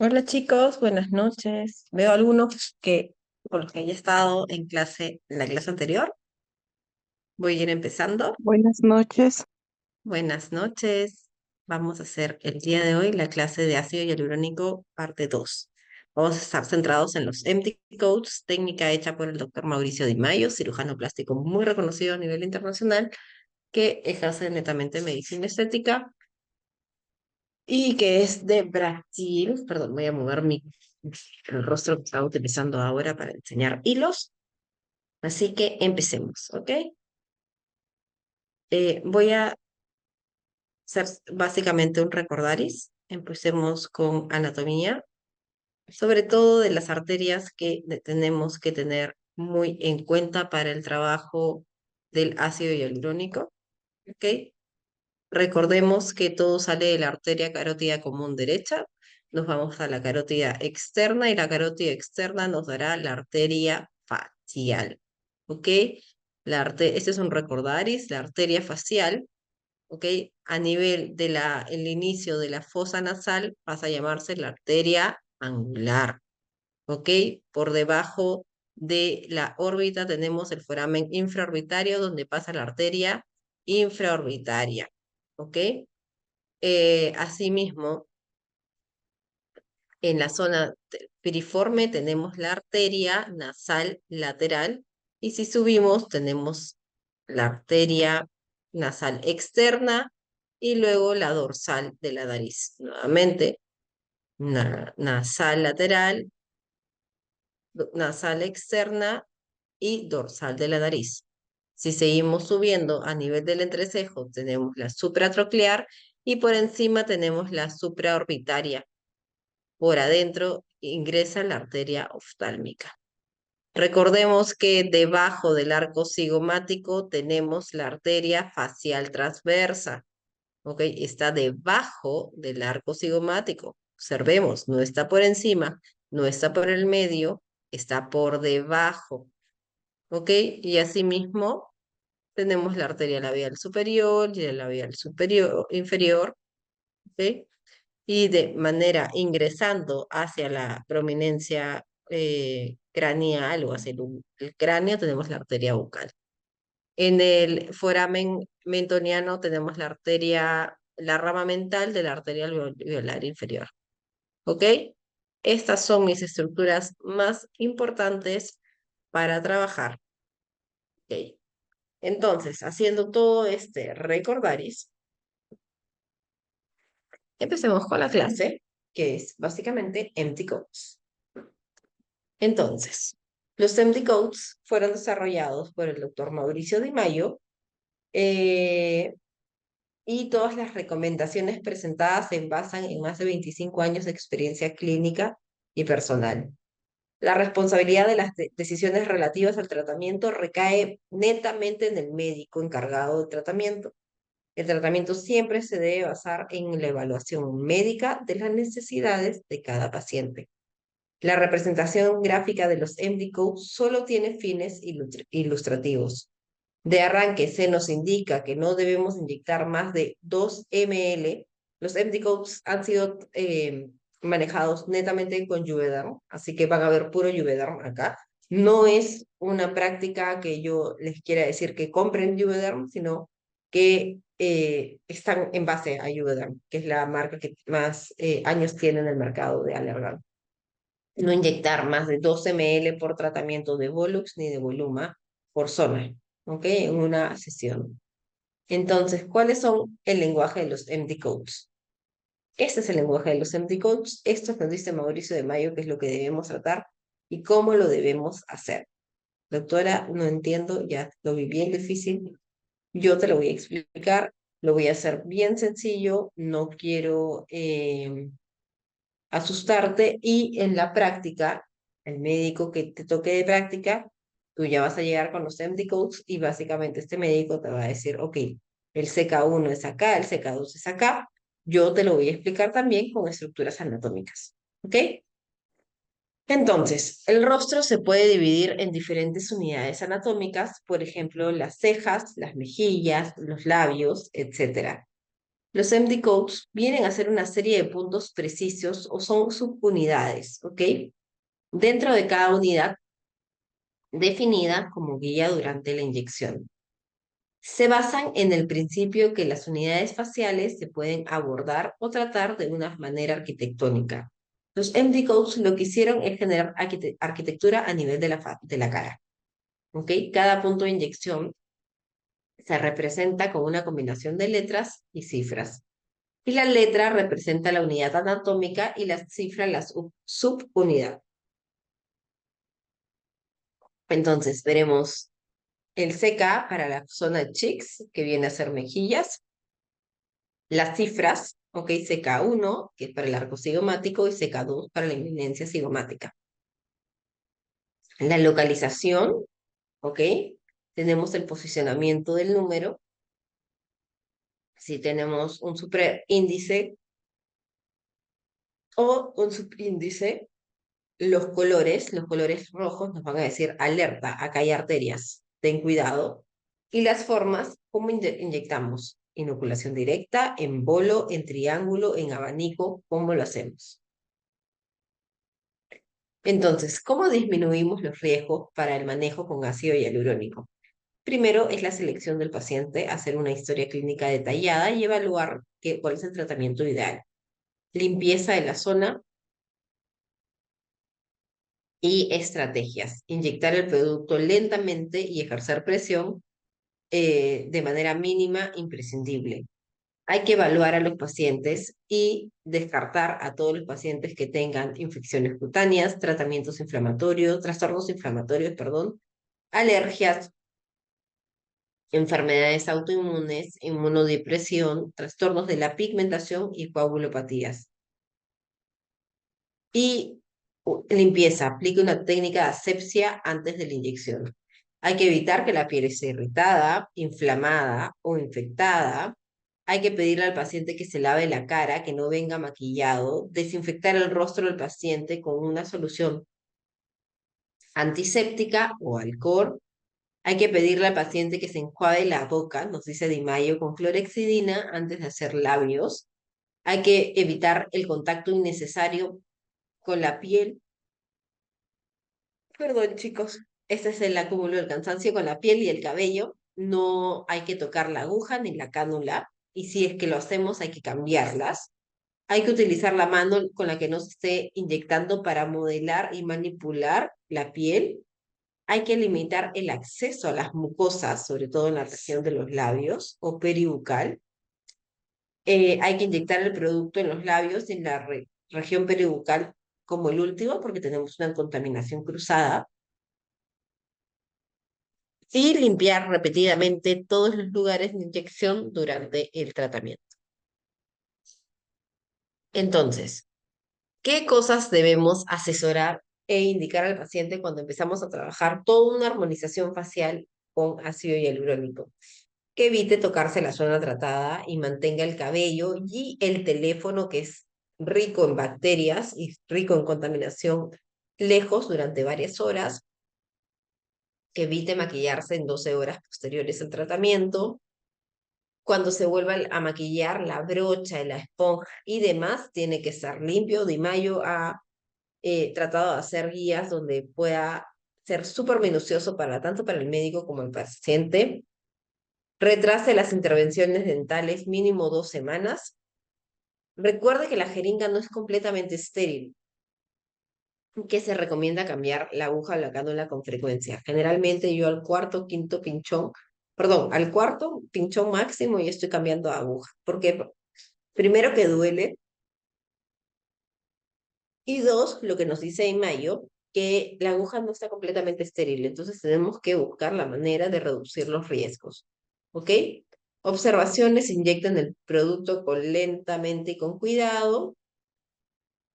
Hola chicos, buenas noches. Veo algunos que con los que ya he estado en clase, en la clase anterior. Voy a ir empezando. Buenas noches. Buenas noches. Vamos a hacer el día de hoy la clase de ácido hialurónico parte 2. Vamos a estar centrados en los empty coats, técnica hecha por el doctor Mauricio Di Maio, cirujano plástico muy reconocido a nivel internacional, que ejerce netamente medicina estética y que es de Brasil. Perdón, voy a mover el rostro que estaba utilizando ahora para enseñar hilos. Así que empecemos, ¿ok? Voy a hacer básicamente un recordaris. Empecemos con anatomía, sobre todo de las arterias que tenemos que tener muy en cuenta para el trabajo del ácido hialurónico, ¿ok? Recordemos que todo sale de la arteria carótida común derecha. Nos vamos a la carótida externa y la carótida externa nos dará la arteria facial. ¿Ok? Este es un recordaris, la arteria facial. ¿Ok? A nivel de el inicio de la fosa nasal pasa a llamarse la arteria angular. ¿Ok? Por debajo de la órbita tenemos el foramen infraorbitario donde pasa la arteria infraorbitaria. ¿Ok? Asimismo, en la zona piriforme tenemos la arteria nasal lateral y si subimos tenemos la arteria nasal externa y luego la dorsal de la nariz. Nuevamente, nasal lateral, nasal externa y dorsal de la nariz. Si seguimos subiendo a nivel del entrecejo, tenemos la supratroclear y por encima tenemos la supraorbitaria. Por adentro ingresa la arteria oftálmica. Recordemos que debajo del arco cigomático tenemos la arteria facial transversa, ¿ok? Está debajo del arco cigomático. Observemos, no está por encima, no está por el medio, está por debajo, ¿ok? Y asimismo tenemos la arteria labial superior y la labial inferior, ¿ok? Y de manera ingresando hacia la prominencia craneal o hacia el cráneo tenemos la arteria bucal. En el foramen mentoniano tenemos la rama mental de la arteria alveolar inferior. ¿Ok? Estas son mis estructuras más importantes para trabajar. ¿Ok? Entonces, haciendo todo este recordaris, empecemos con la clase, que es básicamente empty codes. Entonces, los MD Codes fueron desarrollados por el doctor Mauricio Di Maio eh, y todas las recomendaciones presentadas se basan en más de 25 años de experiencia clínica y personal. La responsabilidad de las decisiones relativas al tratamiento recae netamente en el médico encargado del tratamiento. El tratamiento siempre se debe basar en la evaluación médica de las necesidades de cada paciente. La representación gráfica de los MD Codes solo tiene fines ilustrativos. De arranque se nos indica que no debemos inyectar más de 2 ml. Los MD Codes han sido manejados netamente con Juvederm, así que van a ver puro Juvederm acá. No es una práctica que yo les quiera decir que compren Juvederm, sino que están en base a Juvederm, que es la marca que más años tiene en el mercado de Allergan. No inyectar más de 2 ml por tratamiento de Volux ni de Voluma por zona, ¿ok? En una sesión. Entonces, ¿cuáles son el lenguaje de los MD Codes? Este es el lenguaje de los MD Codes. Esto nos dice Mauricio de Mayo, que es lo que debemos tratar y cómo lo debemos hacer. Doctora, no entiendo, ya lo vi bien difícil. Yo te lo voy a explicar. Lo voy a hacer bien sencillo. No quiero asustarte y en la práctica, el médico que te toque de práctica, tú ya vas a llegar con los MD codes y básicamente este médico te va a decir, ok, el CK1 es acá, el CK2 es acá. Yo te lo voy a explicar también con estructuras anatómicas. ¿Ok? Entonces, el rostro se puede dividir en diferentes unidades anatómicas, por ejemplo, las cejas, las mejillas, los labios, etcétera. Los MD codes vienen a ser una serie de puntos precisos o son subunidades, ¿ok? Dentro de cada unidad definida como guía durante la inyección. Se basan en el principio que las unidades faciales se pueden abordar o tratar de una manera arquitectónica. Los MD codes lo que hicieron es generar arquitectura a nivel de la cara, ¿ok? Cada punto de inyección se representa con una combinación de letras y cifras. Y la letra representa la unidad anatómica y la cifra la subunidad. Entonces, veremos el CK para la zona de cheeks, que viene a ser mejillas, las cifras, ok, CK1, que es para el arco cigomático, y CK2 para la eminencia cigomática. La localización, ok, tenemos el posicionamiento del número, si tenemos un superíndice o un subíndice, los colores rojos nos van a decir alerta, acá hay arterias, ten cuidado. Y las formas, ¿cómo inyectamos? Inoculación directa, en bolo, en triángulo, en abanico, ¿cómo lo hacemos? Entonces, ¿cómo disminuimos los riesgos para el manejo con ácido hialurónico? Primero es la selección del paciente, hacer una historia clínica detallada y evaluar cuál es el tratamiento ideal. Limpieza de la zona, y estrategias. Inyectar el producto lentamente y ejercer presión de manera mínima, imprescindible. Hay que evaluar a los pacientes y descartar a todos los pacientes que tengan infecciones cutáneas, tratamientos inflamatorios, trastornos inflamatorios, perdón, alergias, enfermedades autoinmunes, inmunodepresión, trastornos de la pigmentación y coagulopatías. Y limpieza, aplique una técnica de asepsia antes de la inyección. Hay que evitar que la piel esté irritada, inflamada o infectada. Hay que pedirle al paciente que se lave la cara, que no venga maquillado, desinfectar el rostro del paciente con una solución antiséptica o alcohol. Hay que pedirle al paciente que se enjuague la boca, nos dice Di Maio, con clorexidina antes de hacer labios. Hay que evitar el contacto innecesario con la piel. Perdón, chicos. Este es el acúmulo del cansancio con la piel y el cabello. No hay que tocar la aguja ni la cánula. Y si es que lo hacemos, hay que cambiarlas. Hay que utilizar la mano con la que no se esté inyectando para modelar y manipular la piel. Hay que limitar el acceso a las mucosas, sobre todo en la región de los labios o peribucal. Hay que inyectar el producto en los labios y en la región peribucal como el último, porque tenemos una contaminación cruzada. Y limpiar repetidamente todos los lugares de inyección durante el tratamiento. Entonces, ¿qué cosas debemos asesorar e indicar al paciente cuando empezamos a trabajar toda una armonización facial con ácido hialurónico? Que evite tocarse la zona tratada y mantenga el cabello y el teléfono, que es rico en bacterias y rico en contaminación, lejos durante varias horas. Que evite maquillarse en 12 horas posteriores al tratamiento. Cuando se vuelva a maquillar, la brocha, la esponja y demás tiene que estar limpio. Di Maio ha tratado de hacer guías donde pueda ser súper minucioso para tanto para el médico como el paciente. Retrase las intervenciones dentales mínimo 2 semanas. Recuerde que la jeringa no es completamente estéril, que se recomienda cambiar la aguja o la cánula con frecuencia. Generalmente yo al cuarto, quinto pinchón, perdón, al cuarto pinchón máximo y estoy cambiando aguja, porque primero que duele y dos, lo que nos dice en mayo, que la aguja no está completamente estéril, entonces tenemos que buscar la manera de reducir los riesgos. ¿Ok? Observaciones, inyectan el producto lentamente y con cuidado.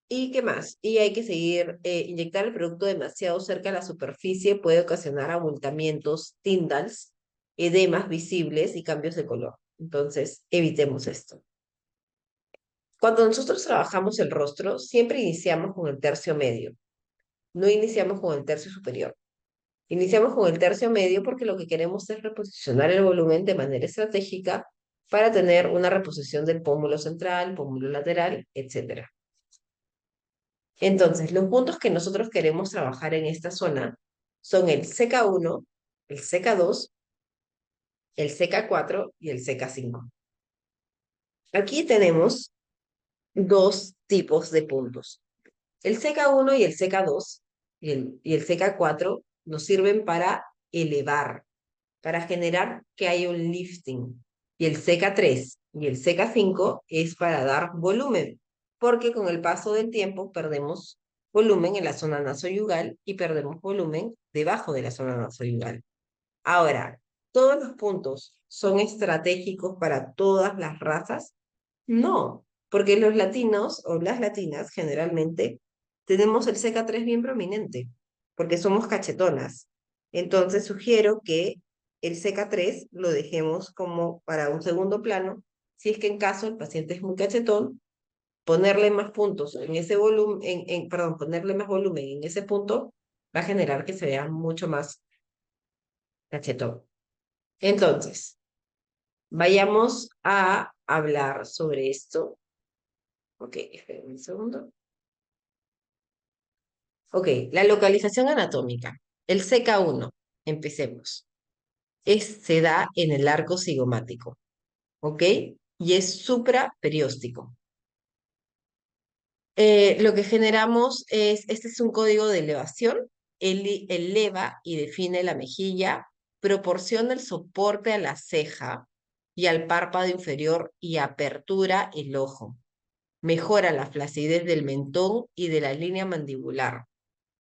¿Y qué más? Y hay que seguir, inyectar el producto demasiado cerca de la superficie puede ocasionar abultamientos, tindals, edemas visibles y cambios de color. Entonces, evitemos esto. Cuando nosotros trabajamos el rostro, siempre iniciamos con el tercio medio, no iniciamos con el tercio superior. Iniciamos con el tercio medio porque lo que queremos es reposicionar el volumen de manera estratégica para tener una reposición del pómulo central, pómulo lateral, etc. Entonces, los puntos que nosotros queremos trabajar en esta zona son el CK1, el CK2, el CK4 y el CK5. Aquí tenemos dos tipos de puntos. El CK1 y el CK2 y el CK4 nos sirven para elevar, para generar que haya un lifting. Y el CK3 y el CK5 es para dar volumen, porque con el paso del tiempo perdemos volumen en la zona nasoyugal y perdemos volumen debajo de la zona nasoyugal. Ahora, ¿todos los puntos son estratégicos para todas las razas? No, porque los latinos o las latinas generalmente tenemos el CK3 bien prominente, porque somos cachetonas. Entonces sugiero que el CK3 lo dejemos como para un segundo plano, si es que en caso el paciente es muy cachetón, ponerle más puntos en ese volumen, perdón, ponerle más volumen en ese punto va a generar que se vea mucho más cachetón. Entonces, vayamos a hablar sobre esto. Ok, esperen un segundo. Ok, la localización anatómica. El CK1, empecemos. Se da en el arco cigomático, ¿ok? Y es supraperióstico. Lo que generamos este es un código de elevación, eleva y define la mejilla, proporciona el soporte a la ceja y al párpado inferior y apertura el ojo. Mejora la flacidez del mentón y de la línea mandibular.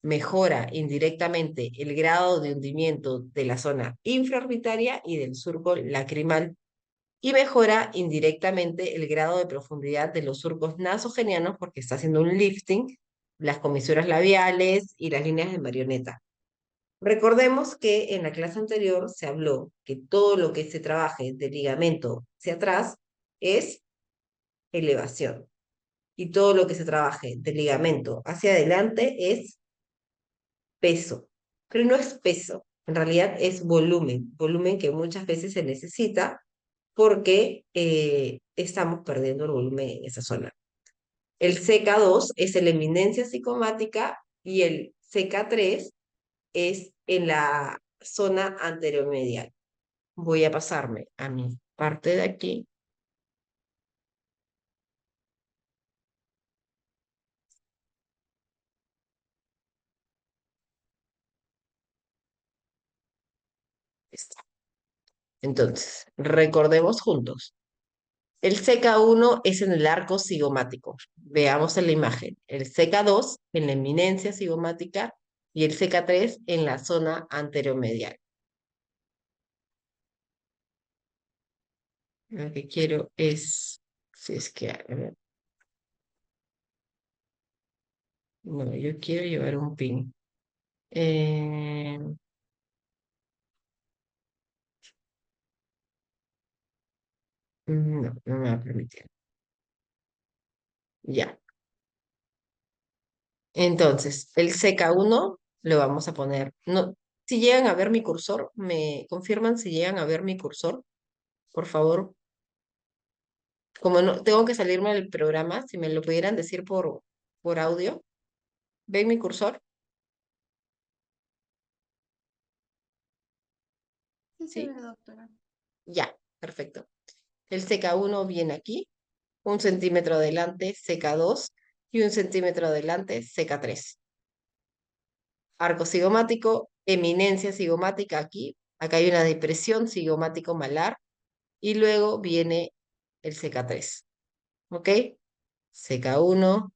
Mejora indirectamente el grado de hundimiento de la zona infraorbitaria y del surco lacrimal y mejora indirectamente el grado de profundidad de los surcos nasogenianos porque está haciendo un lifting, las comisuras labiales y las líneas de marioneta. Recordemos que en la clase anterior se habló que todo lo que se trabaje de ligamento hacia atrás es elevación y todo lo que se trabaje de ligamento hacia adelante es peso, pero no es peso, en realidad es volumen, volumen que muchas veces se necesita porque estamos perdiendo el volumen en esa zona. El CK2 es en la eminencia cigomática y el CK3 es en la zona anteromedial. Voy a pasarme a mi parte de aquí. Está. Entonces, recordemos juntos. El CK1 es en el arco cigomático. Veamos en la imagen. El CK2 en la eminencia cigomática y el CK3 en la zona anteromedial. Lo que quiero es, si es que, a ver, no, yo quiero llevar un pin. No, no me va a permitir. Ya. Entonces, el CK1 lo vamos a poner. No, si llegan a ver mi cursor, me confirman si llegan a ver mi cursor, por favor. Como no tengo que salirme del programa, si me lo pudieran decir por audio. ¿Ven mi cursor? Sí se Sí. ve, doctora. Ya, perfecto. El CK1 viene aquí, 1 centímetro adelante, CK2, y 1 centímetro adelante, CK3. Arco cigomático, eminencia cigomática aquí. Acá hay una depresión cigomático malar y luego viene el CK3. ¿Ok? CK1,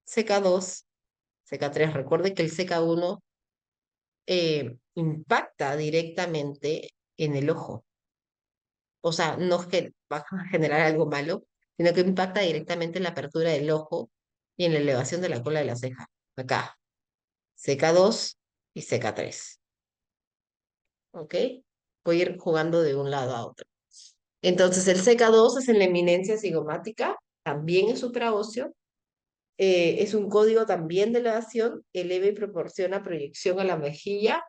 CK2, CK3. Recuerde que el CK1 impacta directamente en el ojo. O sea, no es que va a generar algo malo, sino que impacta directamente en la apertura del ojo y en la elevación de la cola de la ceja. Acá, CK2 y CK3. ¿Ok? Voy a ir jugando de un lado a otro. Entonces, el CK2 es en la eminencia cigomática, también es supraóseo, es un código también de elevación, eleva y proporciona proyección a la mejilla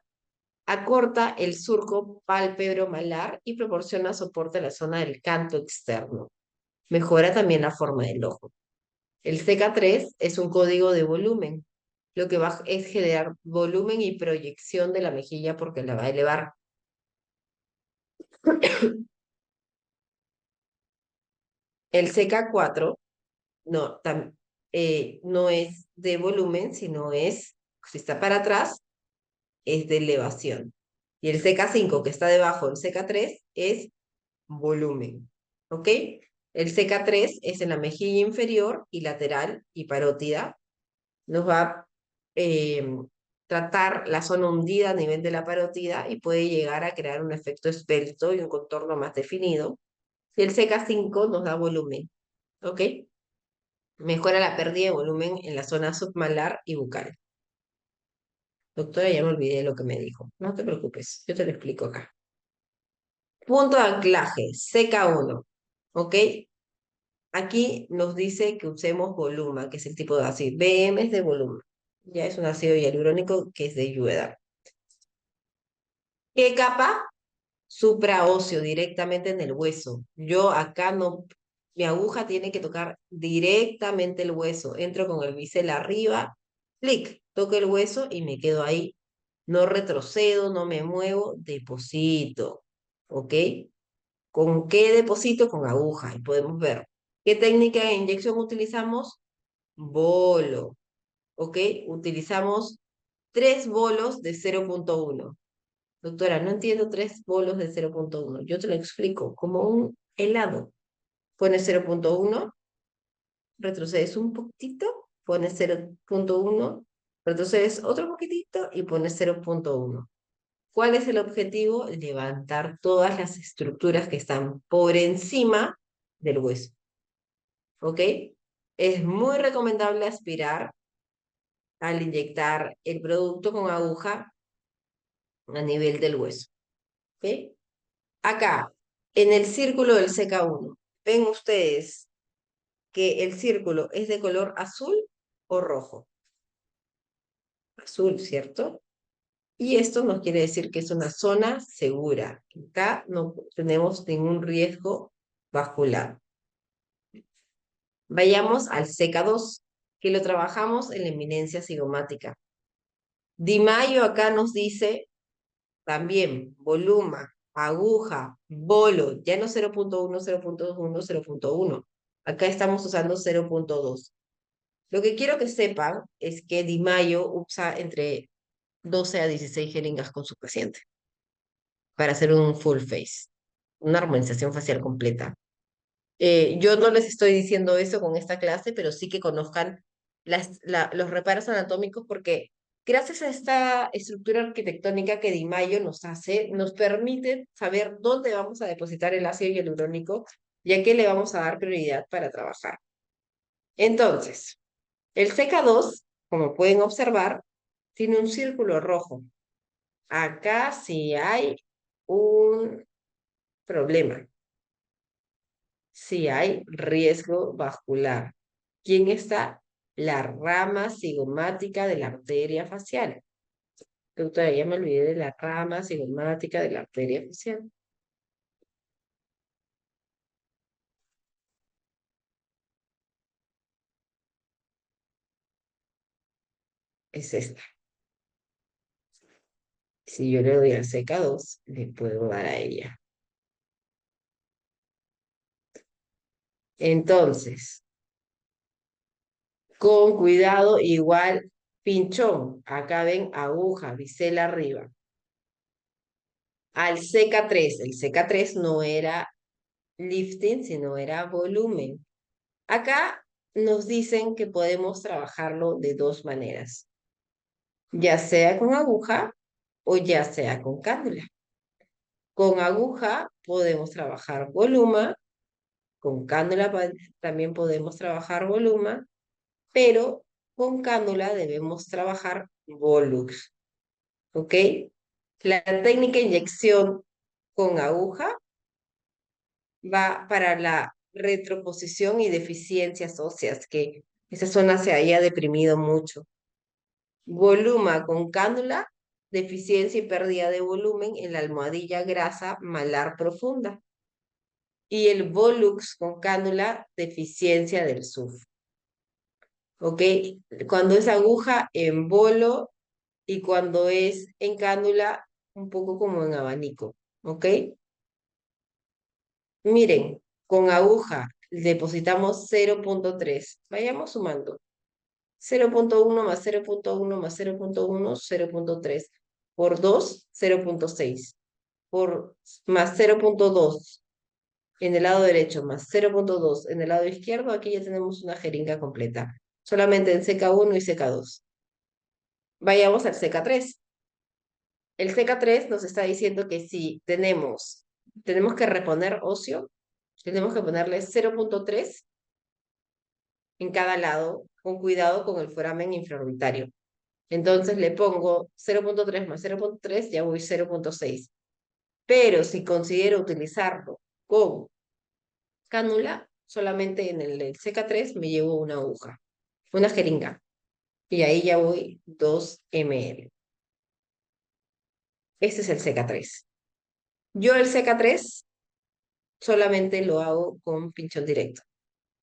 Acorta el surco pálpebro-malar y proporciona soporte a la zona del canto externo. Mejora también la forma del ojo. El CK3 es un código de volumen. Lo que va es generar volumen y proyección de la mejilla porque la va a elevar. El CK4 no, no es de volumen, sino es, si está para atrás, es de elevación. Y el CK5 que está debajo del CK3 es volumen. ¿Ok? El CK3 es en la mejilla inferior y lateral y parótida. Nos va a tratar la zona hundida a nivel de la parótida y puede llegar a crear un efecto esbelto y un contorno más definido. Y el CK5 nos da volumen. ¿Ok? Mejora la pérdida de volumen en la zona submalar y bucal. Doctora, ya me olvidé de lo que me dijo. No te preocupes, yo te lo explico acá. Punto de anclaje, CK1. ¿Ok? Aquí nos dice que usemos Voluma, que es el tipo de ácido. BM es de Voluma. Ya es un ácido hialurónico que es de Ayurveda. ¿Qué capa? Supraóseo, directamente en el hueso. Yo acá no, mi aguja tiene que tocar directamente el hueso. Entro con el bisel arriba, clic, toco el hueso y me quedo ahí. No retrocedo, no me muevo, deposito. ¿Ok? ¿Con qué deposito? Con aguja. Y podemos ver. ¿Qué técnica de inyección utilizamos? Bolo. ¿Ok? Utilizamos 3 bolos de 0,1. Doctora, no entiendo 3 bolos de 0,1. Yo te lo explico, como un helado. Pones 0,1, retrocedes un poquitito, pones 0,1, retrocedes otro poquitito y pones 0,1. ¿Cuál es el objetivo? Levantar todas las estructuras que están por encima del hueso. ¿Ok? Es muy recomendable aspirar al inyectar el producto con aguja a nivel del hueso. ¿Ok? Acá, en el círculo del CK1, ven ustedes que el círculo es de color azul o rojo. Azul, ¿cierto? Y esto nos quiere decir que es una zona segura. Acá no tenemos ningún riesgo vascular. Vayamos al CK2, que lo trabajamos en la eminencia cigomática. Di Maio acá nos dice también voluma, aguja, bolo, ya no 0,1, 0,1, 0,1. Acá estamos usando 0,2. Lo que quiero que sepan es que Di Maio usa entre 12 a 16 jeringas con su paciente para hacer un full face, una armonización facial completa. Yo no les estoy diciendo eso con esta clase, pero sí que conozcan los reparos anatómicos porque gracias a esta estructura arquitectónica que Di Maio nos hace, nos permite saber dónde vamos a depositar el ácido hialurónico y a qué le vamos a dar prioridad para trabajar. Entonces, el CK2, como pueden observar, tiene un círculo rojo. Acá sí hay un problema. Si hay riesgo vascular. ¿Quién está? La rama cigomática de la arteria facial. Doctora, ya me olvidé de la rama cigomática de la arteria facial. Es esta. Si yo le doy al CK2, le puedo dar a ella. Entonces, con cuidado, igual pinchón. Acá ven aguja, bisel arriba. Al CK3, el CK3 no era lifting, sino era volumen. Acá nos dicen que podemos trabajarlo de dos maneras, ya sea con aguja o ya sea con cánula. Con aguja podemos trabajar voluma, con cánula también podemos trabajar voluma, pero con cánula debemos trabajar volux, ¿ok? La técnica de inyección con aguja va para la retroposición y deficiencias óseas, que esa zona se haya deprimido mucho. Voluma con cánula deficiencia y pérdida de volumen en la almohadilla grasa malar profunda. Y el Volux con cánula, deficiencia del SUF. ¿Ok? Cuando es aguja, en bolo, y cuando es en cánula, un poco como en abanico. ¿Ok? Miren, con aguja depositamos 0,3. Vayamos sumando. 0,1 más 0,1 más 0,1, 0,3. Por 2, 0,6. Por más 0,2 en el lado derecho, más 0,2 en el lado izquierdo, aquí ya tenemos una jeringa completa. Solamente en CK1 y CK2. Vayamos al CK3. El CK3 nos está diciendo que si tenemos que reponer óseo, tenemos que ponerle 0,3 en cada lado, con cuidado con el foramen infraorbitario. Entonces le pongo 0,3 más 0,3, ya voy 0,6. Pero si considero utilizarlo con cánula, solamente en el CK3 me llevo una aguja, una jeringa. Y ahí ya voy 2 ml. Este es el CK3. Yo el CK3 solamente lo hago con pinchón directo,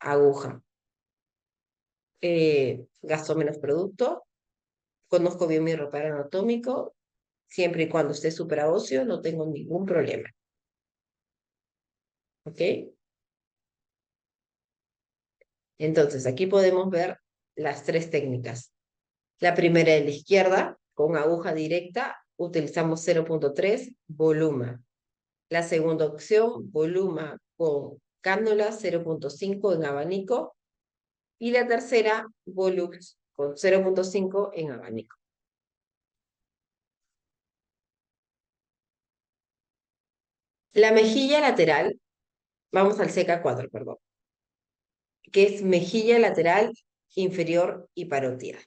aguja. Gasto menos producto, conozco bien mi reparo anatómico, siempre y cuando esté supraóseo no tengo ningún problema. ¿Ok? Entonces, aquí podemos ver las tres técnicas. La primera de la izquierda, con aguja directa, utilizamos 0,3 voluma. La segunda opción, voluma con cánula 0,5 en abanico. Y la tercera, volux con 0,5 en abanico. La mejilla lateral, vamos al CK4, perdón, que es mejilla lateral inferior y parótida.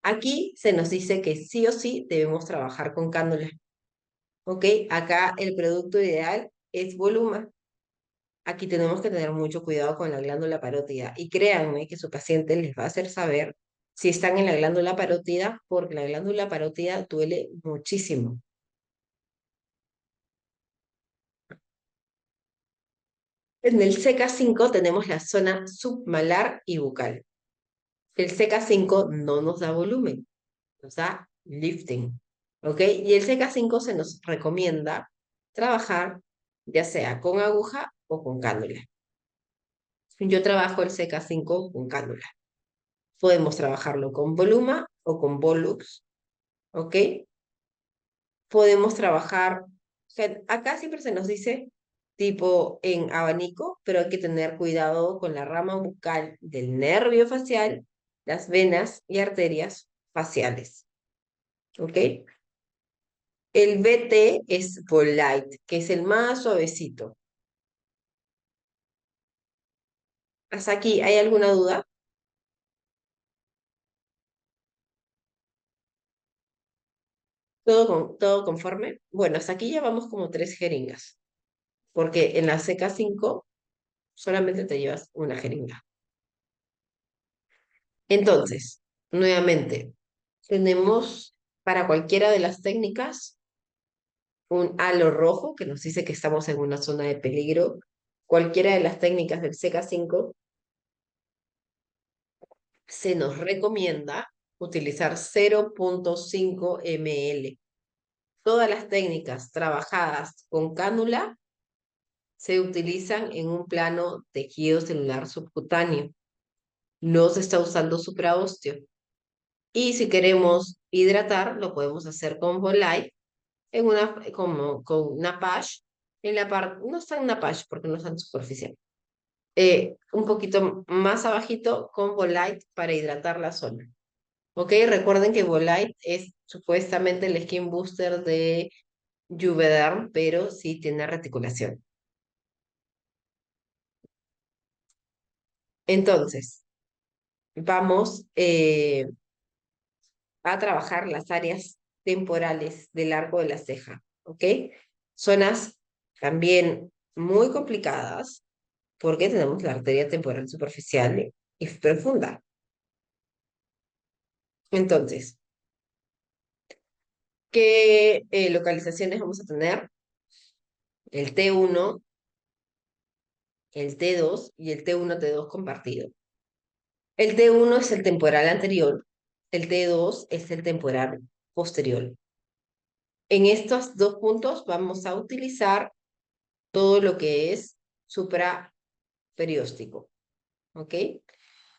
Aquí se nos dice que sí o sí debemos trabajar con cánula. ¿Ok? Acá el producto ideal es voluma. Aquí tenemos que tener mucho cuidado con la glándula parótida. Y créanme que su paciente les va a hacer saber si están en la glándula parótida, porque la glándula parótida duele muchísimo. En el CK5 tenemos la zona submalar y bucal. El CK5 no nos da volumen, nos da lifting. ¿Ok? Y el CK5 se nos recomienda trabajar ya sea con aguja o con cánula. Yo trabajo el CK5 con cánula. Podemos trabajarlo con voluma o con volux, ¿ok? Podemos trabajar, o sea, acá siempre se nos dice tipo en abanico, pero hay que tener cuidado con la rama bucal del nervio facial, las venas y arterias faciales, ¿ok? El BT es Volite, que es el más suavecito. ¿Hasta aquí hay alguna duda? ¿Todo conforme? Bueno, hasta aquí ya vamos como 3 jeringas, porque en la CK5 solamente te llevas una jeringa. Entonces, nuevamente, tenemos para cualquiera de las técnicas un halo rojo que nos dice que estamos en una zona de peligro. Cualquiera de las técnicas del CK5 se nos recomienda utilizar 0,5 ml. Todas las técnicas trabajadas con cánula se utilizan en un plano tejido celular subcutáneo. No se está usando supraósteo. Y si queremos hidratar, lo podemos hacer con Volite en como con una patch en la parte, no está en una patch porque no es tan superficial. Un poquito más abajito con Volite para hidratar la zona. Ok, recuerden que Volite es supuestamente el skin booster de Juvederm, pero sí tiene reticulación. Entonces, vamos a trabajar las áreas temporales del arco de la ceja, ¿ok? Zonas también muy complicadas porque tenemos la arteria temporal superficial y profunda. Entonces, ¿Qué localizaciones vamos a tener? El T1, el T2 y el T1-T2 compartido. El T1 es el temporal anterior, el T2 es el temporal posterior. En estos dos puntos vamos a utilizar todo lo que es supraperióstico, ¿ok?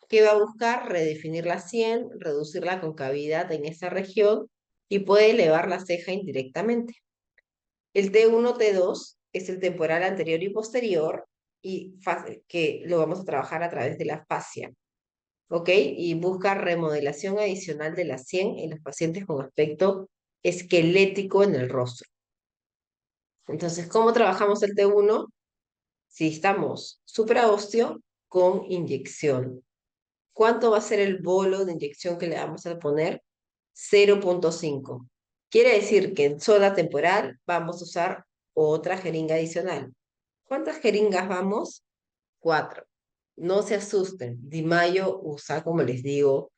Que va a buscar redefinir la sien, reducir la concavidad en esa región y puede elevar la ceja indirectamente. El T1-T2 es el temporal anterior y posterior y que lo vamos a trabajar a través de la fascia, ¿ok? Y busca remodelación adicional de la sien en los pacientes con aspecto esquelético en el rostro. Entonces, ¿cómo trabajamos el T1? Si estamos supraósteo con inyección. ¿Cuánto va a ser el bolo de inyección que le vamos a poner? 0,5. Quiere decir que en zona temporal vamos a usar otra jeringa adicional. ¿Cuántas jeringas vamos? 4. No se asusten. Di Mayo usa, como les digo,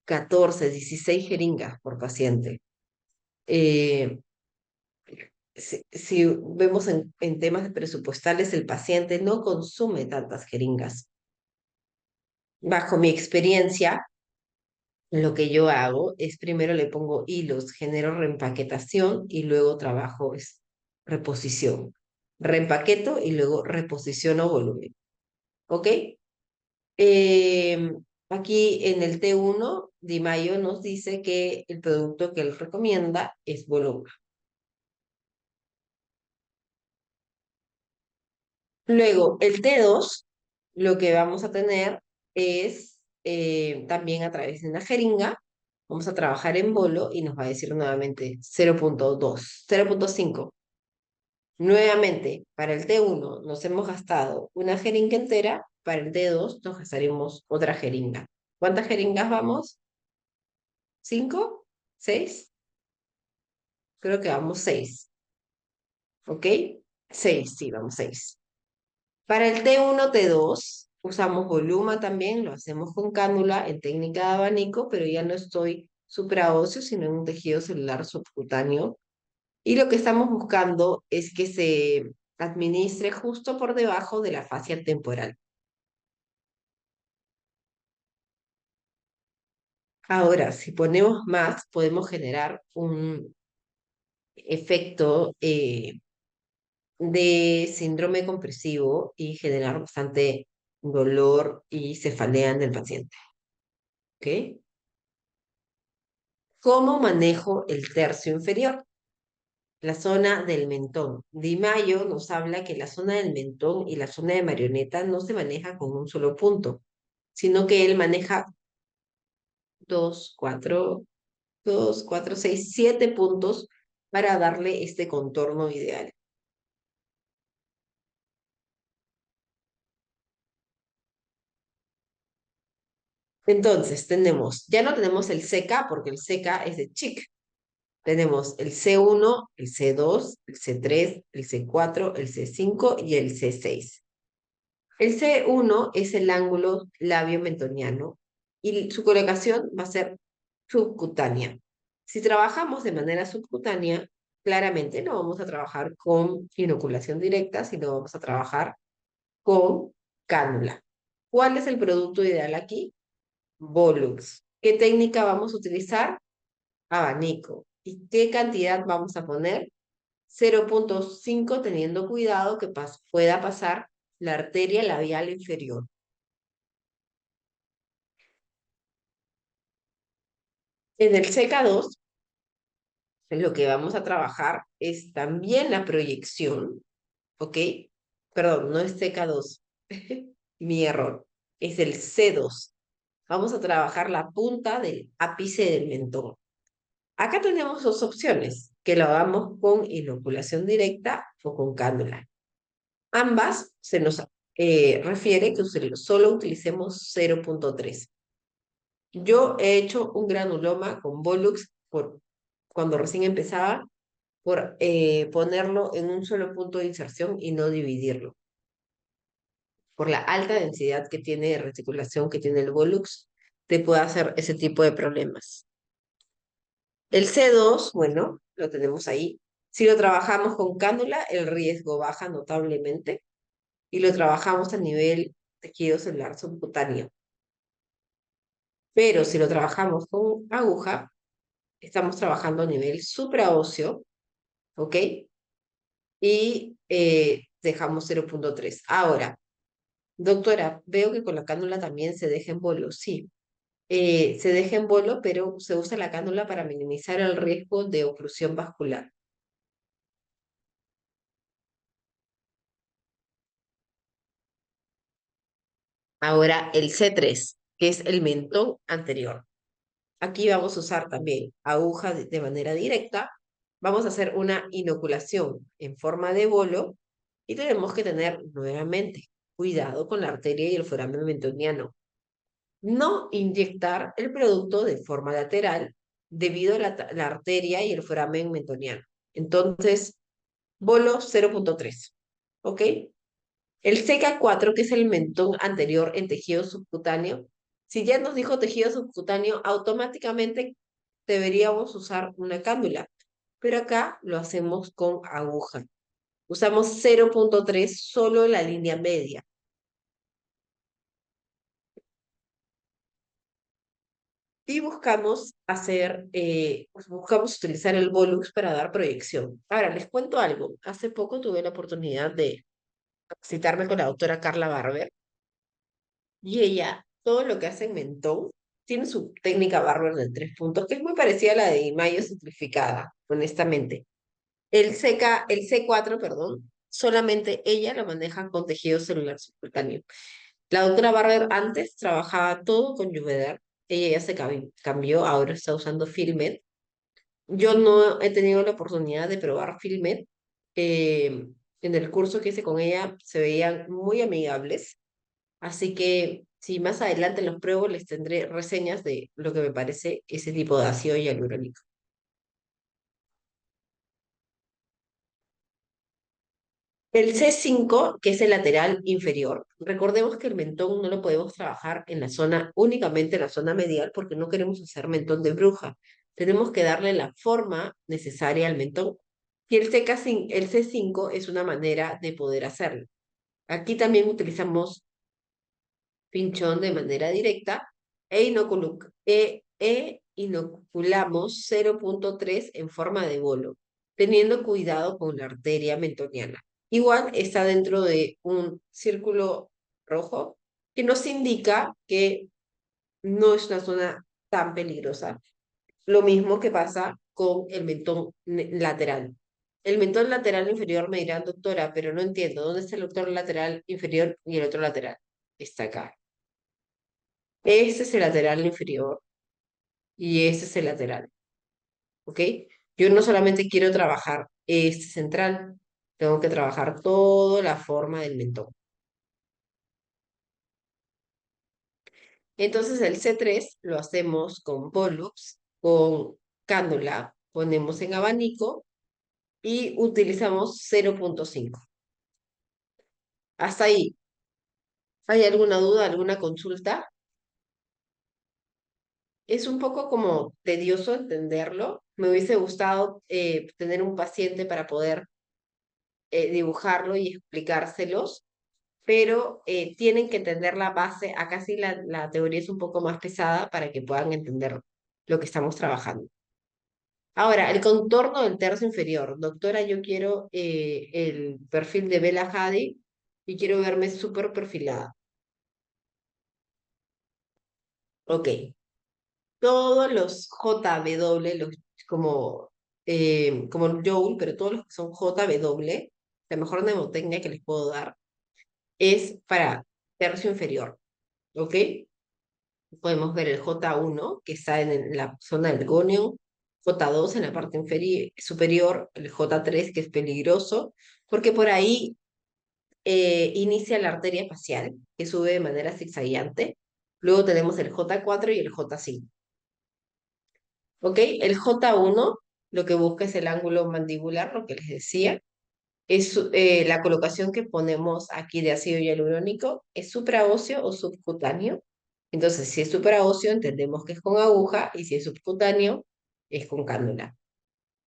14, 16 jeringas por paciente. Eh, si vemos en temas presupuestales, el paciente no consume tantas jeringas. Bajo mi experiencia, lo que yo hago es primero le pongo hilos, genero reempaquetación y luego trabajo reposición. Reempaqueto y luego reposiciono volumen. ¿Ok? Eh, Aquí en el T1, Di Maio nos dice que el producto que él recomienda es volumen. Luego, el T2, lo que vamos a tener es también a través de una jeringa, vamos a trabajar en bolo y nos va a decir nuevamente 0,2, 0,5. Nuevamente, para el T1 nos hemos gastado una jeringa entera, para el T2 nos gastaremos otra jeringa. ¿Cuántas jeringas vamos? ¿Cinco? ¿Seis? Creo que vamos seis. ¿Ok? Seis, sí, vamos seis. Para el T1, T2, usamos voluma también, lo hacemos con cánula en técnica de abanico, pero ya no estoy supraóseo, sino en un tejido celular subcutáneo. Y lo que estamos buscando es que se administre justo por debajo de la fascia temporal. Ahora, si ponemos más, podemos generar un efecto de síndrome compresivo y generar bastante dolor y cefalea en el paciente. ¿Ok? ¿Cómo manejo el tercio inferior? La zona del mentón. Di Maio nos habla que la zona del mentón y la zona de marioneta no se maneja con un solo punto, sino que él maneja dos, cuatro, dos, cuatro, seis, 7 puntos para darle este contorno ideal. Entonces, ya no tenemos el CK porque el CK es de chic. Tenemos el C1, el C2, el C3, el C4, el C5 y el C6. El C1 es el ángulo labio-mentoniano y su colocación va a ser subcutánea. Si trabajamos de manera subcutánea, claramente no vamos a trabajar con inoculación directa, sino vamos a trabajar con cánula. ¿Cuál es el producto ideal aquí? Volux. ¿Qué técnica vamos a utilizar? Abanico. ¿Y qué cantidad vamos a poner? 0,5 teniendo cuidado que pueda pasar la arteria labial inferior. En el CK2, lo que vamos a trabajar es también la proyección, ¿ok? Perdón, no es CK2, mi error, es el C2. Vamos a trabajar la punta del ápice del mentón. Acá tenemos dos opciones, que lo hagamos con inoculación directa o con cánula. Ambas se nos refiere que solo utilicemos 0,3. Yo he hecho un granuloma con Volux cuando recién empezaba por ponerlo en un solo punto de inserción y no dividirlo. Por la alta densidad que tiene de reticulación que tiene el Volux, te puede hacer ese tipo de problemas. El C2, bueno, lo tenemos ahí. Si lo trabajamos con cánula, el riesgo baja notablemente y lo trabajamos a nivel tejido celular subcutáneo. Pero si lo trabajamos con aguja, estamos trabajando a nivel supraóseo, ¿ok? Y dejamos 0,3. Ahora, doctora, veo que con la cánula también se deja en bolo. Sí, se deja en bolo, pero se usa la cánula para minimizar el riesgo de oclusión vascular. Ahora, el C3, que es el mentón anterior. Aquí vamos a usar también aguja de manera directa. Vamos a hacer una inoculación en forma de bolo y tenemos que tener nuevamente cuidado con la arteria y el foramen mentoniano. No inyectar el producto de forma lateral debido a la arteria y el foramen mentoniano. Entonces, bolo 0,3. ¿Ok? El CK4, que es el mentón anterior en tejido subcutáneo, si ya nos dijo tejido subcutáneo, automáticamente deberíamos usar una cánula, pero acá lo hacemos con aguja. Usamos 0,3 solo en la línea media y buscamos utilizar el Volux para dar proyección. Ahora, les cuento algo. Hace poco tuve la oportunidad de citarme con la doctora Carla Barber y ella, todo lo que hace en mentón, tiene su técnica Barber de 3 puntos, que es muy parecida a la de Mayo simplificada, honestamente. El C4, perdón, solamente ella lo maneja con tejido celular subcutáneo. La doctora Barber antes trabajaba todo con Juveder. Ella ya se cambió, ahora está usando Filmed. Yo no he tenido la oportunidad de probar Filmed. En el curso que hice con ella se veían muy amigables. Así que si más adelante los pruebo, les tendré reseñas de lo que me parece ese tipo de ácido hialurónico. El C5, que es el lateral inferior, recordemos que el mentón no lo podemos trabajar en la zona, únicamente en la zona medial, porque no queremos hacer mentón de bruja. Tenemos que darle la forma necesaria al mentón. Y el C5 es una manera de poder hacerlo. Aquí también utilizamos pinchón de manera directa e inoculamos 0,3 en forma de bolo, teniendo cuidado con la arteria mentoniana. Igual está dentro de un círculo rojo que nos indica que no es una zona tan peligrosa. Lo mismo que pasa con el mentón lateral. El mentón lateral inferior me dirán, doctora, pero no entiendo, ¿dónde está el mentón lateral inferior y el otro lateral? Está acá. Este es el lateral inferior y este es el lateral, ¿ok? Yo no solamente quiero trabajar este central, tengo que trabajar toda la forma del mentón. Entonces el C3 lo hacemos con Pollux, con cánula, ponemos en abanico y utilizamos 0,5. Hasta ahí. ¿Hay alguna duda, alguna consulta? Es un poco como tedioso entenderlo. Me hubiese gustado tener un paciente para poder dibujarlo y explicárselos, pero tienen que entender la base. Acá sí la teoría es un poco más pesada para que puedan entender lo que estamos trabajando. Ahora, el contorno del tercio inferior. Doctora, yo quiero el perfil de Bella Hadid y quiero verme súper perfilada. Ok, todos los JW, como, como Joule, pero todos los que son JW, la mejor mnemotecnia que les puedo dar es para tercio inferior, ¿ok? Podemos ver el J1, que está en la zona del gonion, J2 en la parte superior, el J3, que es peligroso, porque por ahí inicia la arteria facial, que sube de manera zigzagueante. Luego tenemos el J4 y el J5. ¿Ok? El J1 lo que busca es el ángulo mandibular, lo que les decía. Es la colocación que ponemos aquí de ácido hialurónico, ¿es supraóseo o subcutáneo? Entonces, si es supraóseo, entendemos que es con aguja, y si es subcutáneo, es con cánula.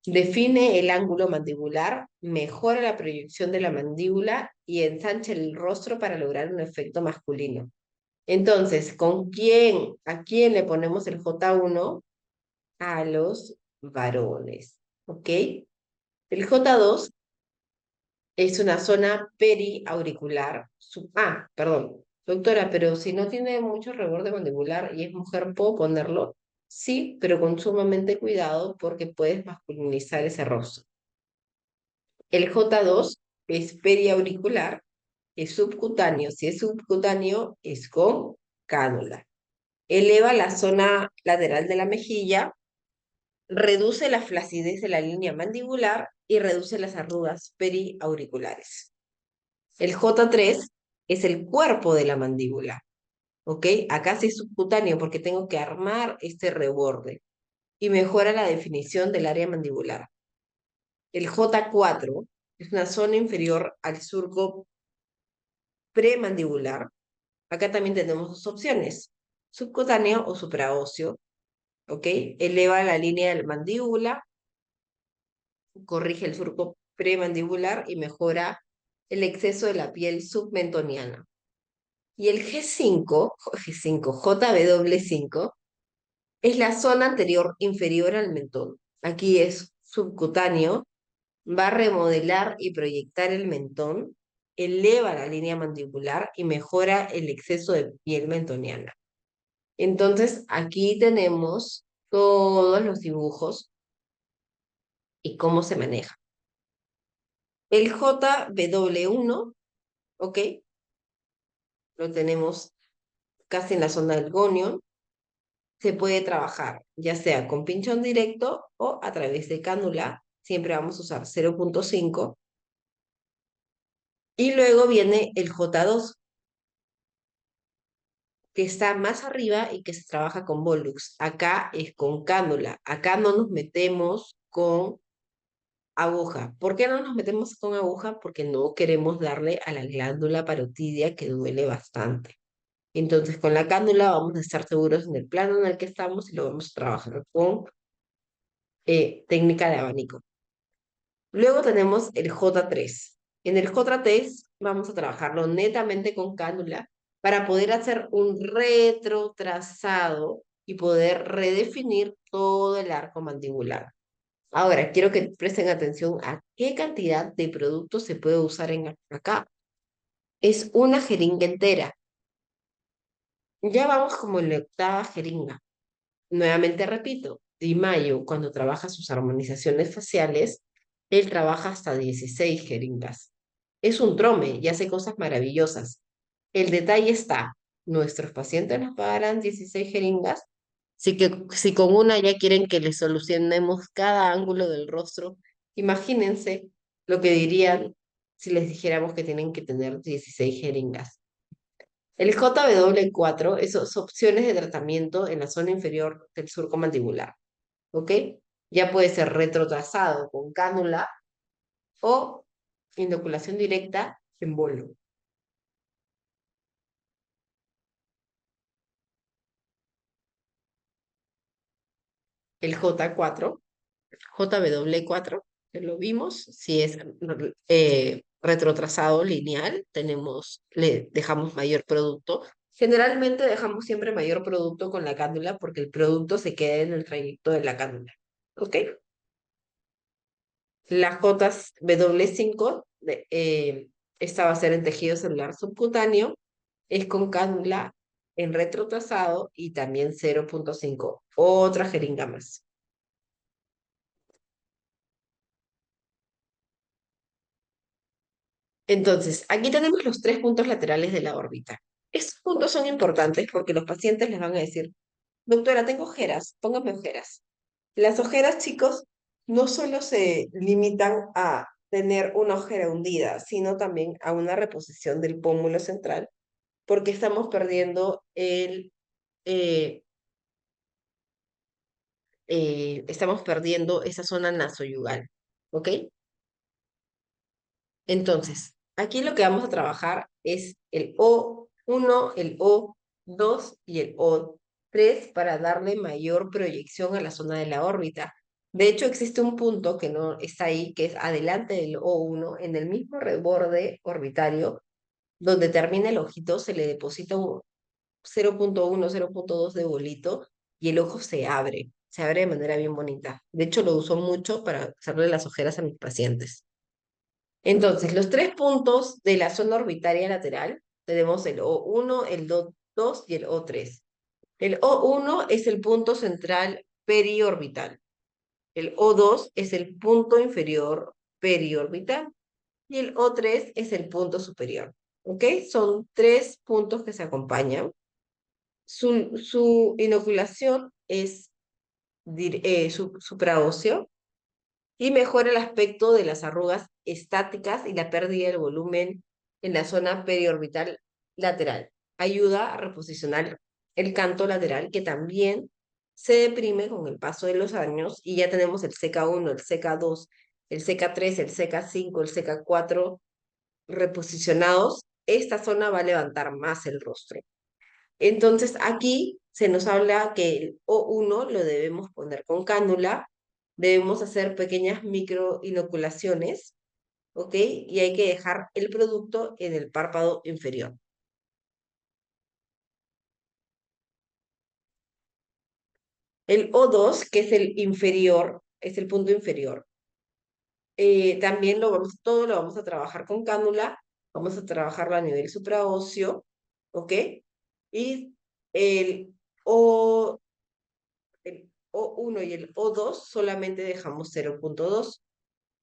Define el ángulo mandibular, mejora la proyección de la mandíbula y ensancha el rostro para lograr un efecto masculino. Entonces, ¿a quién le ponemos el J1? A los varones, ¿ok? El J2 es una zona periauricular. Perdón, doctora, pero si no tiene mucho reborde mandibular y es mujer, ¿puedo ponerlo? Sí, pero con sumamente cuidado porque puedes masculinizar ese rostro. El J2 es periauricular, es subcutáneo. Si es subcutáneo, es con cánula. Eleva la zona lateral de la mejilla, reduce la flacidez de la línea mandibular y reduce las arrugas periauriculares. El J3 es el cuerpo de la mandíbula, ¿ok? Acá sí es subcutáneo porque tengo que armar este reborde y mejora la definición del área mandibular. El J4 es una zona inferior al surco premandibular. Acá también tenemos dos opciones, subcutáneo o supraóseo, ¿ok? Eleva la línea de la mandíbula, corrige el surco premandibular y mejora el exceso de la piel submentoniana. Y el G5, JW5, es la zona anterior inferior al mentón. Aquí es subcutáneo, va a remodelar y proyectar el mentón, eleva la línea mandibular y mejora el exceso de piel mentoniana. Entonces, aquí tenemos todos los dibujos y cómo se maneja. El JW1, ¿ok? Lo tenemos casi en la zona del gonion. Se puede trabajar ya sea con pinchón directo o a través de cánula. Siempre vamos a usar 0.5. Y luego viene el J2, que está más arriba y que se trabaja con Volux. Acá es con cánula. Acá no nos metemos con aguja. ¿Por qué no nos metemos con aguja? Porque no queremos darle a la glándula parotidia que duele bastante. Entonces, con la cánula vamos a estar seguros en el plano en el que estamos y lo vamos a trabajar con técnica de abanico. Luego tenemos el J3. En el J3 vamos a trabajarlo netamente con cánula para poder hacer un retrotrazado y poder redefinir todo el arco mandibular. Ahora, quiero que presten atención a qué cantidad de producto se puede usar acá. Es una jeringa entera. Ya vamos como en la octava jeringa. Nuevamente repito, Di Maio, cuando trabaja sus armonizaciones faciales, él trabaja hasta 16 jeringas. Es un trome y hace cosas maravillosas. El detalle está, nuestros pacientes nos pagarán 16 jeringas. Si con una ya quieren que les solucionemos cada ángulo del rostro, imagínense lo que dirían si les dijéramos que tienen que tener 16 jeringas. El JW4 es opciones de tratamiento en la zona inferior del surco mandibular, ¿ok? Ya puede ser retrotrazado con cánula o inoculación directa en bolo. El J4, JW4, que lo vimos, si es retrotrazado lineal, le dejamos mayor producto. Generalmente dejamos siempre mayor producto con la cánula porque el producto se queda en el trayecto de la cánula, ¿ok? La JW5, esta va a ser en tejido celular subcutáneo, es con cánula en retrotrazado y también 0.5, otra jeringa más. Entonces, aquí tenemos los tres puntos laterales de la órbita. Estos puntos son importantes porque los pacientes les van a decir, doctora, tengo ojeras, póngame ojeras. Las ojeras, chicos, no solo se limitan a tener una ojera hundida, sino también a una reposición del pómulo central, porque estamos perdiendo esa zona nasoyugal, ¿ok? Entonces, aquí lo que vamos a trabajar es el O1, el O2 y el O3. 3 para darle mayor proyección a la zona de la órbita. De hecho, existe un punto que no está ahí, que es adelante del O1, en el mismo reborde orbitario, donde termina el ojito, se le deposita un 0,1, 0,2 de bolito y el ojo se abre de manera bien bonita. De hecho, lo uso mucho para hacerle las ojeras a mis pacientes. Entonces, los tres puntos de la zona orbitaria lateral, tenemos el O1, el O2 y el O3. El O1 es el punto central periorbital. El O2 es el punto inferior periorbital. Y el O3 es el punto superior. ¿Ok? Son tres puntos que se acompañan. Su inoculación es supraóseo y mejora el aspecto de las arrugas estáticas y la pérdida del volumen en la zona periorbital lateral. Ayuda a reposicionar el canto lateral que también se deprime con el paso de los años y ya tenemos el CK1, el CK2, el CK3, el CK5, el CK4 reposicionados. Esta zona va a levantar más el rostro. Entonces aquí se nos habla que el O1 lo debemos poner con cánula, debemos hacer pequeñas microinoculaciones, ¿ok? Y hay que dejar el producto en el párpado inferior. El O2, que es el inferior, es el punto inferior, también todo lo vamos a trabajar con cánula, vamos a trabajarlo a nivel supraóseo, ¿ok? Y el O el O1 y el O2 solamente dejamos 0,2,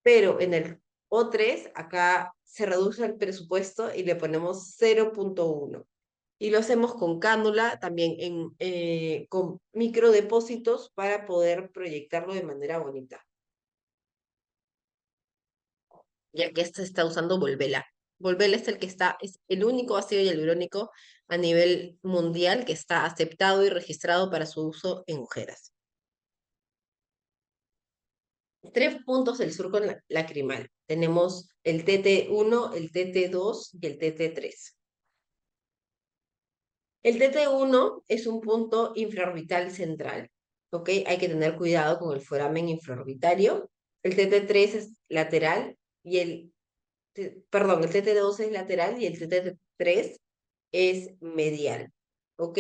pero en el O3 acá se reduce el presupuesto y le ponemos 0,1. Y lo hacemos con cánula, también con microdepósitos para poder proyectarlo de manera bonita, ya que este está usando Volvela. Volvela es es el único ácido hialurónico a nivel mundial que está aceptado y registrado para su uso en ojeras. Tres puntos del surco lacrimal. Tenemos el TT1, el TT2 y el TT3. El TT1 es un punto infraorbital central, ¿ok? Hay que tener cuidado con el foramen infraorbitario. El TT3 es lateral y perdón, el TT2 es lateral y el TT3 es medial, ¿ok?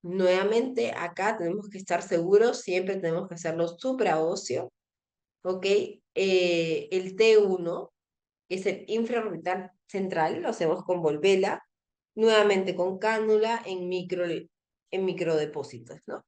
Nuevamente, acá tenemos que estar seguros, siempre tenemos que hacerlo supraóseo, ¿ok? El T1, que es el infraorbital central, lo hacemos con volvela, nuevamente con cánula en microdepósitos, ¿no?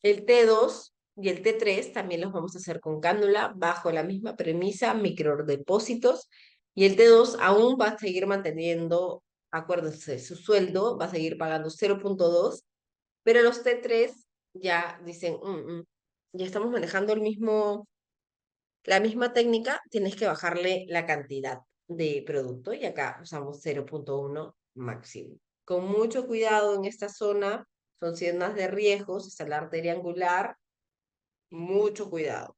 El T2 y el T3 también los vamos a hacer con cánula bajo la misma premisa, microdepósitos, y el T2 aún va a seguir manteniendo, acuérdense, su sueldo va a seguir pagando 0,2, pero los T3 ya dicen, ya estamos manejando la misma técnica, tienes que bajarle la cantidad de producto y acá usamos 0,1 máximo. Con mucho cuidado en esta zona, son zonas de riesgos, está la arteria angular, mucho cuidado.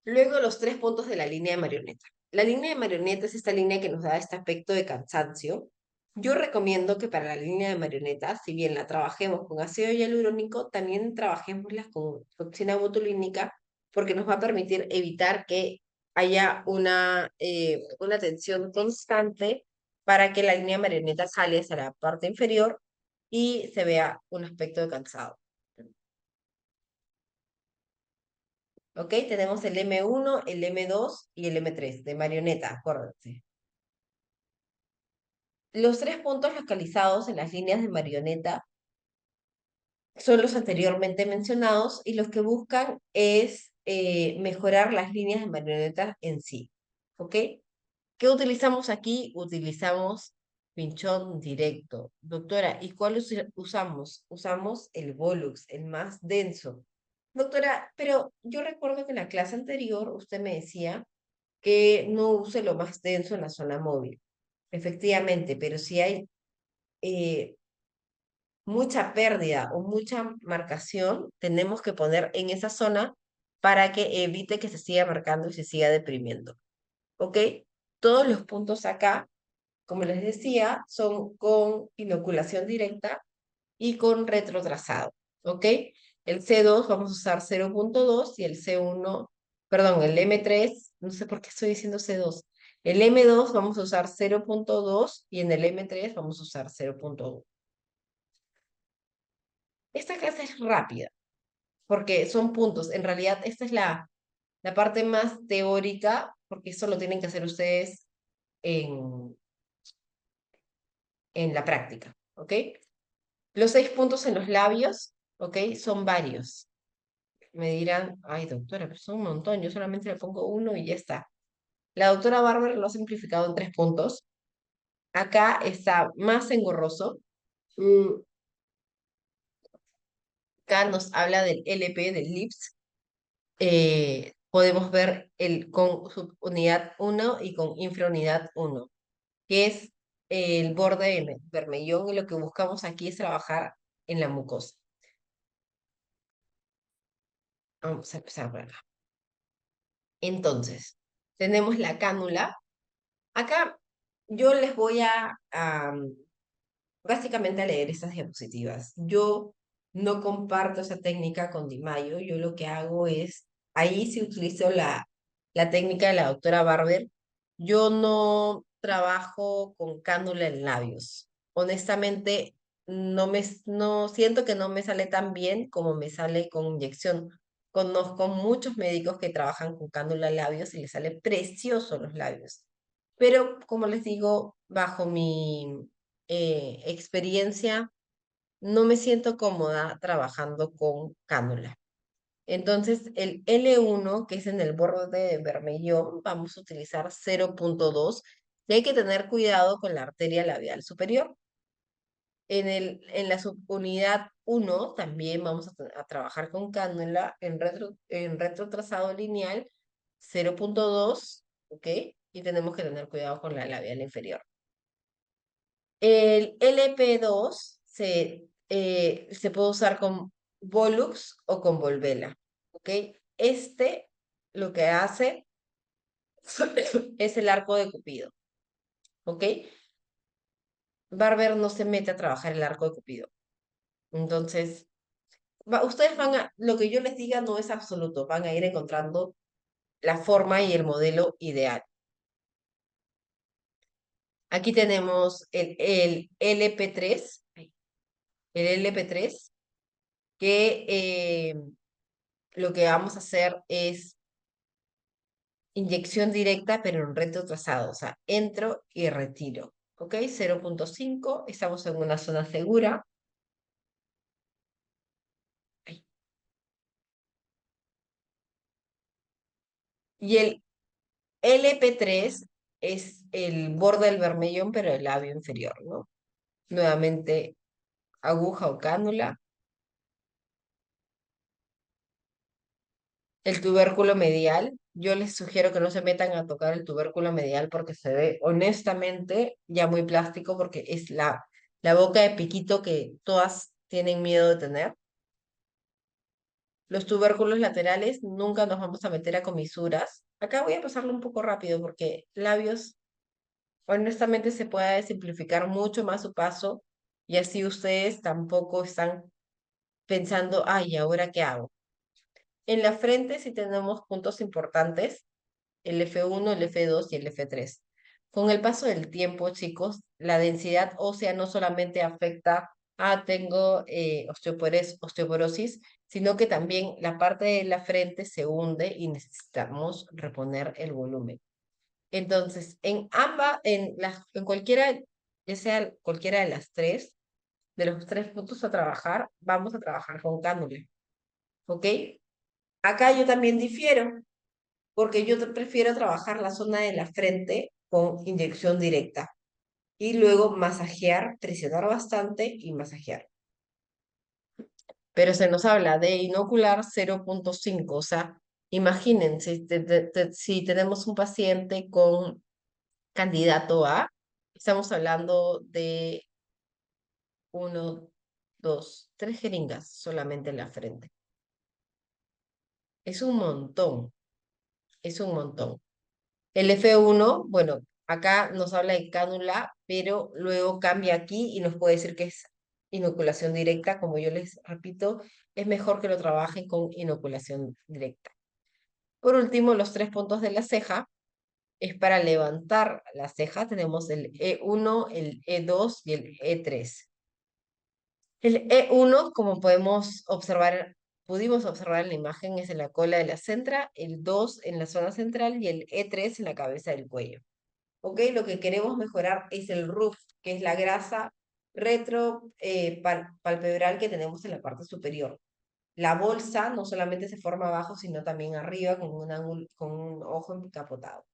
Luego los tres puntos de la línea de marioneta. La línea de marioneta es esta línea que nos da este aspecto de cansancio. Yo recomiendo que para la línea de marioneta, si bien la trabajemos con ácido hialurónico, también trabajémoslas con toxina botulínica, porque nos va a permitir evitar que haya una tensión constante para que la línea de marioneta sale hacia la parte inferior y se vea un aspecto de cansado. ¿Ok? Tenemos el M1, el M2 y el M3 de marioneta, acuérdense. Los tres puntos localizados en las líneas de marioneta son los anteriormente mencionados y los que buscan es mejorar las líneas de marioneta en sí. ¿Ok? ¿Qué utilizamos aquí? Utilizamos pinchón directo. Doctora, ¿y cuál usamos? Usamos el Volux, el más denso. Doctora, pero yo recuerdo que en la clase anterior usted me decía que no use lo más denso en la zona móvil. Efectivamente, pero si hay eh, mucha pérdida o mucha marcación, tenemos que poner en esa zona para que evite que se siga marcando y se siga deprimiendo. ¿Ok? Todos los puntos acá, como les decía, son con inoculación directa y con retrotrazado, ¿ok? El C2 vamos a usar 0.2 y el C1, perdón, el M3, no sé por qué estoy diciendo C2. El M2 vamos a usar 0.2 y en el M3 vamos a usar 0.1. Esta clase es rápida porque son puntos. En realidad, esta es la parte más teórica porque eso lo tienen que hacer ustedes en, en la práctica, ¿ok? Los 6 puntos en los labios, ¿ok? Son varios. Me dirán, ay, doctora, pero son un montón, yo solamente le pongo uno y ya está. La doctora Barber lo ha simplificado en 3 puntos. Acá está más engorroso. Mm, Acá nos habla del LP, del LIPS. Podemos ver con subunidad 1 y con infraunidad 1, que es el borde de vermellón y lo que buscamos aquí es trabajar en la mucosa. Vamos a empezar por acá. Entonces, tenemos la cánula. Acá yo les voy a básicamente a leer estas diapositivas. Yo no comparto esa técnica con Di Maio. Yo lo que hago es, ahí sí utilizo la técnica de la doctora Barber. Yo no trabajo con cánula en labios. Honestamente, no siento que no me sale tan bien como me sale con inyección. Conozco muchos médicos que trabajan con cánula en labios y les sale precioso los labios. Pero como les digo, bajo mi experiencia, no me siento cómoda trabajando con cánula. Entonces, el L1, que es en el borde de vermellón, vamos a utilizar 0.2 y hay que tener cuidado con la arteria labial superior. En la subunidad 1 también vamos a trabajar con cánula en retrotrazado lineal 0.2, ¿ok? Y tenemos que tener cuidado con la labial inferior. El LP2 se puede usar con Volux o con Volvela, ¿ok? Este lo que hace es el arco de Cupido, ¿ok? Barber no se mete a trabajar el arco de Cupido. Entonces, ustedes lo que yo les diga no es absoluto, van a ir encontrando la forma y el modelo ideal. Aquí tenemos el LP3, que lo que vamos a hacer es inyección directa, pero en retrotrazado, o sea, entro y retiro. ¿Ok? 0.5, estamos en una zona segura. Ay. Y el LP3 es el borde del vermellón, pero el labio inferior, ¿no? Nuevamente, aguja o cánula. El tubérculo medial, yo les sugiero que no se metan a tocar el tubérculo medial porque se ve honestamente ya muy plástico porque es la boca de piquito que todas tienen miedo de tener. Los tubérculos laterales nunca nos vamos a meter a comisuras. Acá voy a pasarlo un poco rápido porque labios, honestamente, se puede simplificar mucho más su paso y así ustedes tampoco están pensando, ay, ¿ahora qué hago? En la frente sí tenemos puntos importantes, el F1, el F2 y el F3. Con el paso del tiempo, chicos, la densidad ósea no solamente afecta tengo osteoporosis, sino que también la parte de la frente se hunde y necesitamos reponer el volumen. Entonces, en cualquiera, ya sea cualquiera de las tres, de los 3 puntos a trabajar, vamos a trabajar con cánula, ¿ok? Acá yo también difiero porque yo prefiero trabajar la zona de la frente con inyección directa y luego masajear, presionar bastante y masajear. Pero se nos habla de inocular 0.5, o sea, imagínense, si tenemos un paciente con candidato A, estamos hablando de 1, 2, 3 jeringas solamente en la frente. Es un montón, es un montón. El F1, bueno, Acá nos habla de cánula, pero luego cambia aquí y nos puede decir que es inoculación directa. Como yo les repito, es mejor que lo trabajen con inoculación directa. Por último, los 3 puntos de la ceja es para levantar la ceja. Tenemos el E1, el E2 y el E3. El E1, como pudimos observar en la imagen, es en la cola de la centra, el 2 en la zona central y el E3 en la cabeza del cuello. ¿Ok? Lo que queremos mejorar es el RUF, que es la grasa palpebral que tenemos en la parte superior. La bolsa no solamente se forma abajo, sino también arriba con un ojo encapotado.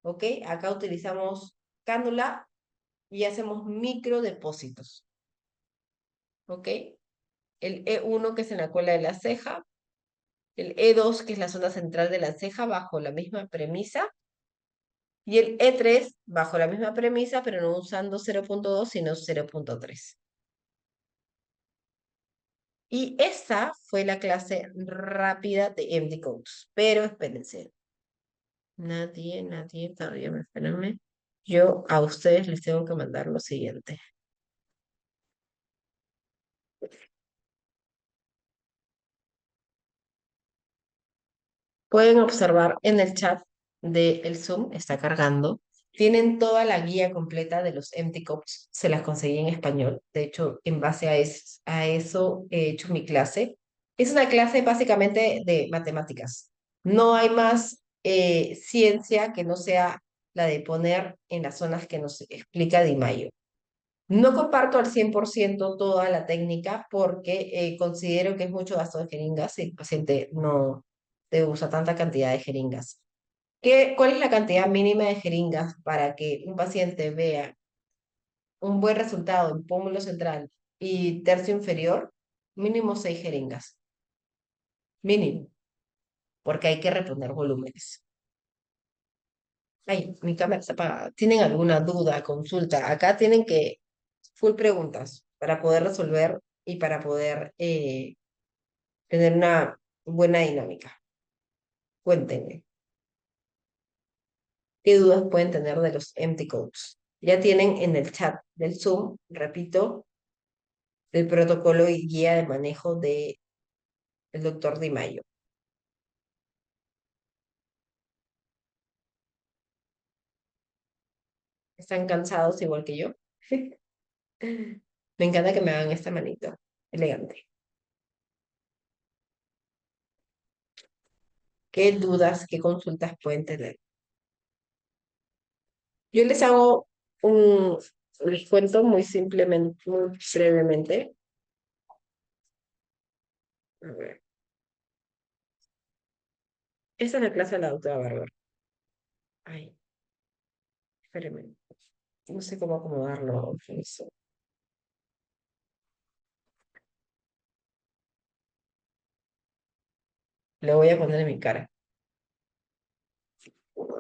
¿Ok? Acá utilizamos cánula y hacemos microdepósitos. ¿Ok? El E1 que es en la cola de la ceja, el E2 que es la zona central de la ceja bajo la misma premisa, y el E3 bajo la misma premisa, pero no usando 0.2, sino 0.3. Y esta fue la clase rápida de MD Codes. Pero espérense. Nadie, todavía me espérenme. Yo a ustedes les tengo que mandar lo siguiente. Pueden observar en el chat del Zoom, está cargando. Tienen toda la guía completa de los empty cups. Se las conseguí en español. De hecho, en base a eso he hecho mi clase. Es una clase básicamente de matemáticas. No hay más ciencia que no sea la de poner en las zonas que nos explica Di Maio. No comparto al 100% toda la técnica porque considero que es mucho gasto de jeringas y el paciente no te usa tanta cantidad de jeringas. ¿Cuál es la cantidad mínima de jeringas para que un paciente vea un buen resultado en pómulo central y tercio inferior? Mínimo 6 jeringas. Mínimo, porque hay que reponer volúmenes. Ay, mi cámara está apagada. ¿Tienen alguna duda, consulta? Acá tienen que full preguntas para poder resolver y para poder tener una buena dinámica. Cuéntenme, ¿qué dudas pueden tener de los empty codes? Ya tienen en el chat del Zoom, repito, el protocolo y guía de manejo del doctor Di Maio. ¿Están cansados igual que yo? Me encanta que me hagan esta manito. Elegante. ¿Qué dudas, qué consultas pueden tener? Yo les hago un, les cuento muy simplemente, muy brevemente. A ver, esta es la clase de la doctora Bárbara. Ay, espérenme. No sé cómo acomodarlo. Eso. Le voy a poner en mi cara.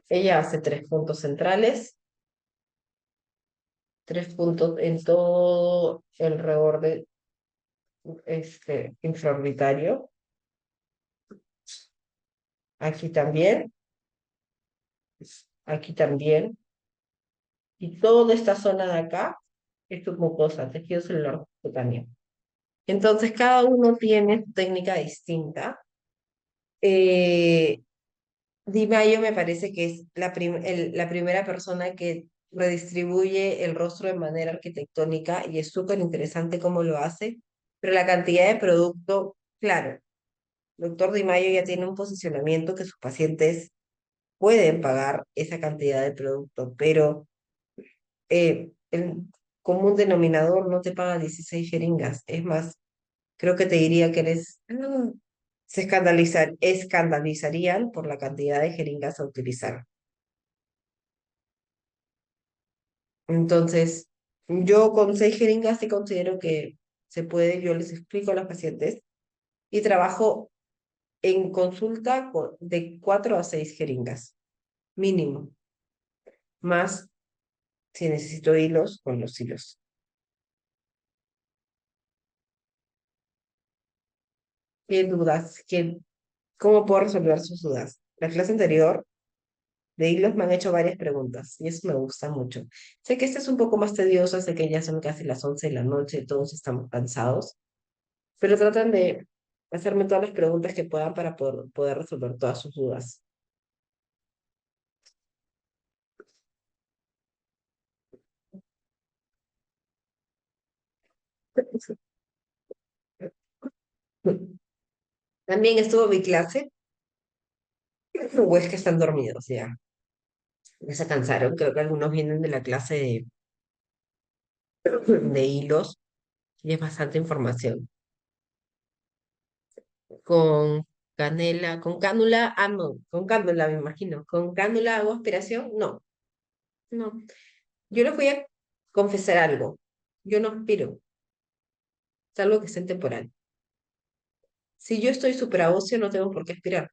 Ella hace 3 puntos centrales, 3 puntos en todo el reborde infraorbitario. Aquí también, aquí también. Y toda esta zona de acá es submucosa, tejido celular cutáneo. Entonces, cada uno tiene su técnica distinta. Eh, Di Maio me parece que es la primera persona que redistribuye el rostro de manera arquitectónica y es súper interesante cómo lo hace, pero la cantidad de producto, claro, doctor Di Maio ya tiene un posicionamiento que sus pacientes pueden pagar esa cantidad de producto, pero el común denominador no te paga 16 jeringas. Es más, creo que te diría que escandalizarían por la cantidad de jeringas a utilizar. Entonces, yo con 6 jeringas sí considero que se puede, yo les explico a los pacientes y trabajo en consulta de 4 a 6 jeringas, mínimo, más si necesito hilos, con los hilos. ¿Qué dudas? ¿Cómo puedo resolver sus dudas? La clase anterior De hilos me han hecho varias preguntas y eso me gusta mucho. Sé que esta es un poco más tediosa, sé que ya son casi las 11 de la noche y todos estamos cansados, pero tratan de hacerme todas las preguntas que puedan para poder resolver todas sus dudas. También estuvo mi clase, o es que están dormidos ya. Ya se cansaron, creo que algunos vienen de la clase de hilos y es bastante información. Con canela, con cánula, no, con cánula me imagino. ¿Con cánula hago aspiración? No, no. Yo les voy a confesar algo. Yo no aspiro, es algo que está en temporal. Si yo estoy supraóseo, no tengo por qué aspirar.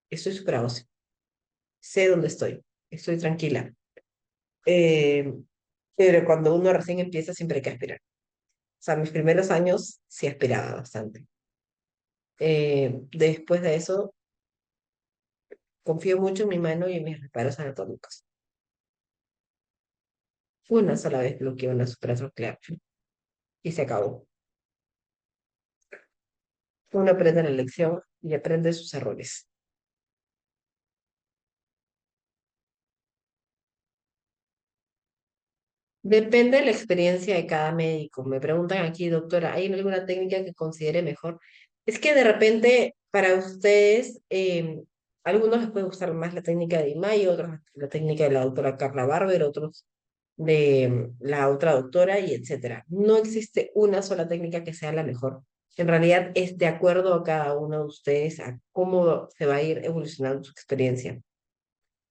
Estoy supraóseo. Sé dónde estoy tranquila. Eh, pero cuando uno recién empieza, siempre hay que aspirar. O sea, mis primeros años sí aspiraba bastante. Después de eso, confío mucho en mi mano y en mis reparos anatómicos. Una sola vez bloqueé una supratronclear y se acabó. Uno aprende la lección y aprende sus errores. Depende de la experiencia de cada médico. Me preguntan aquí, doctora, ¿hay alguna técnica que considere mejor? Es que de repente, para ustedes, algunos les puede gustar más la técnica de Imai, otros la técnica de la doctora Carla Barber, otros de la otra doctora y etcétera. No existe una sola técnica que sea la mejor. En realidad es de acuerdo a cada uno de ustedes, a cómo se va a ir evolucionando su experiencia.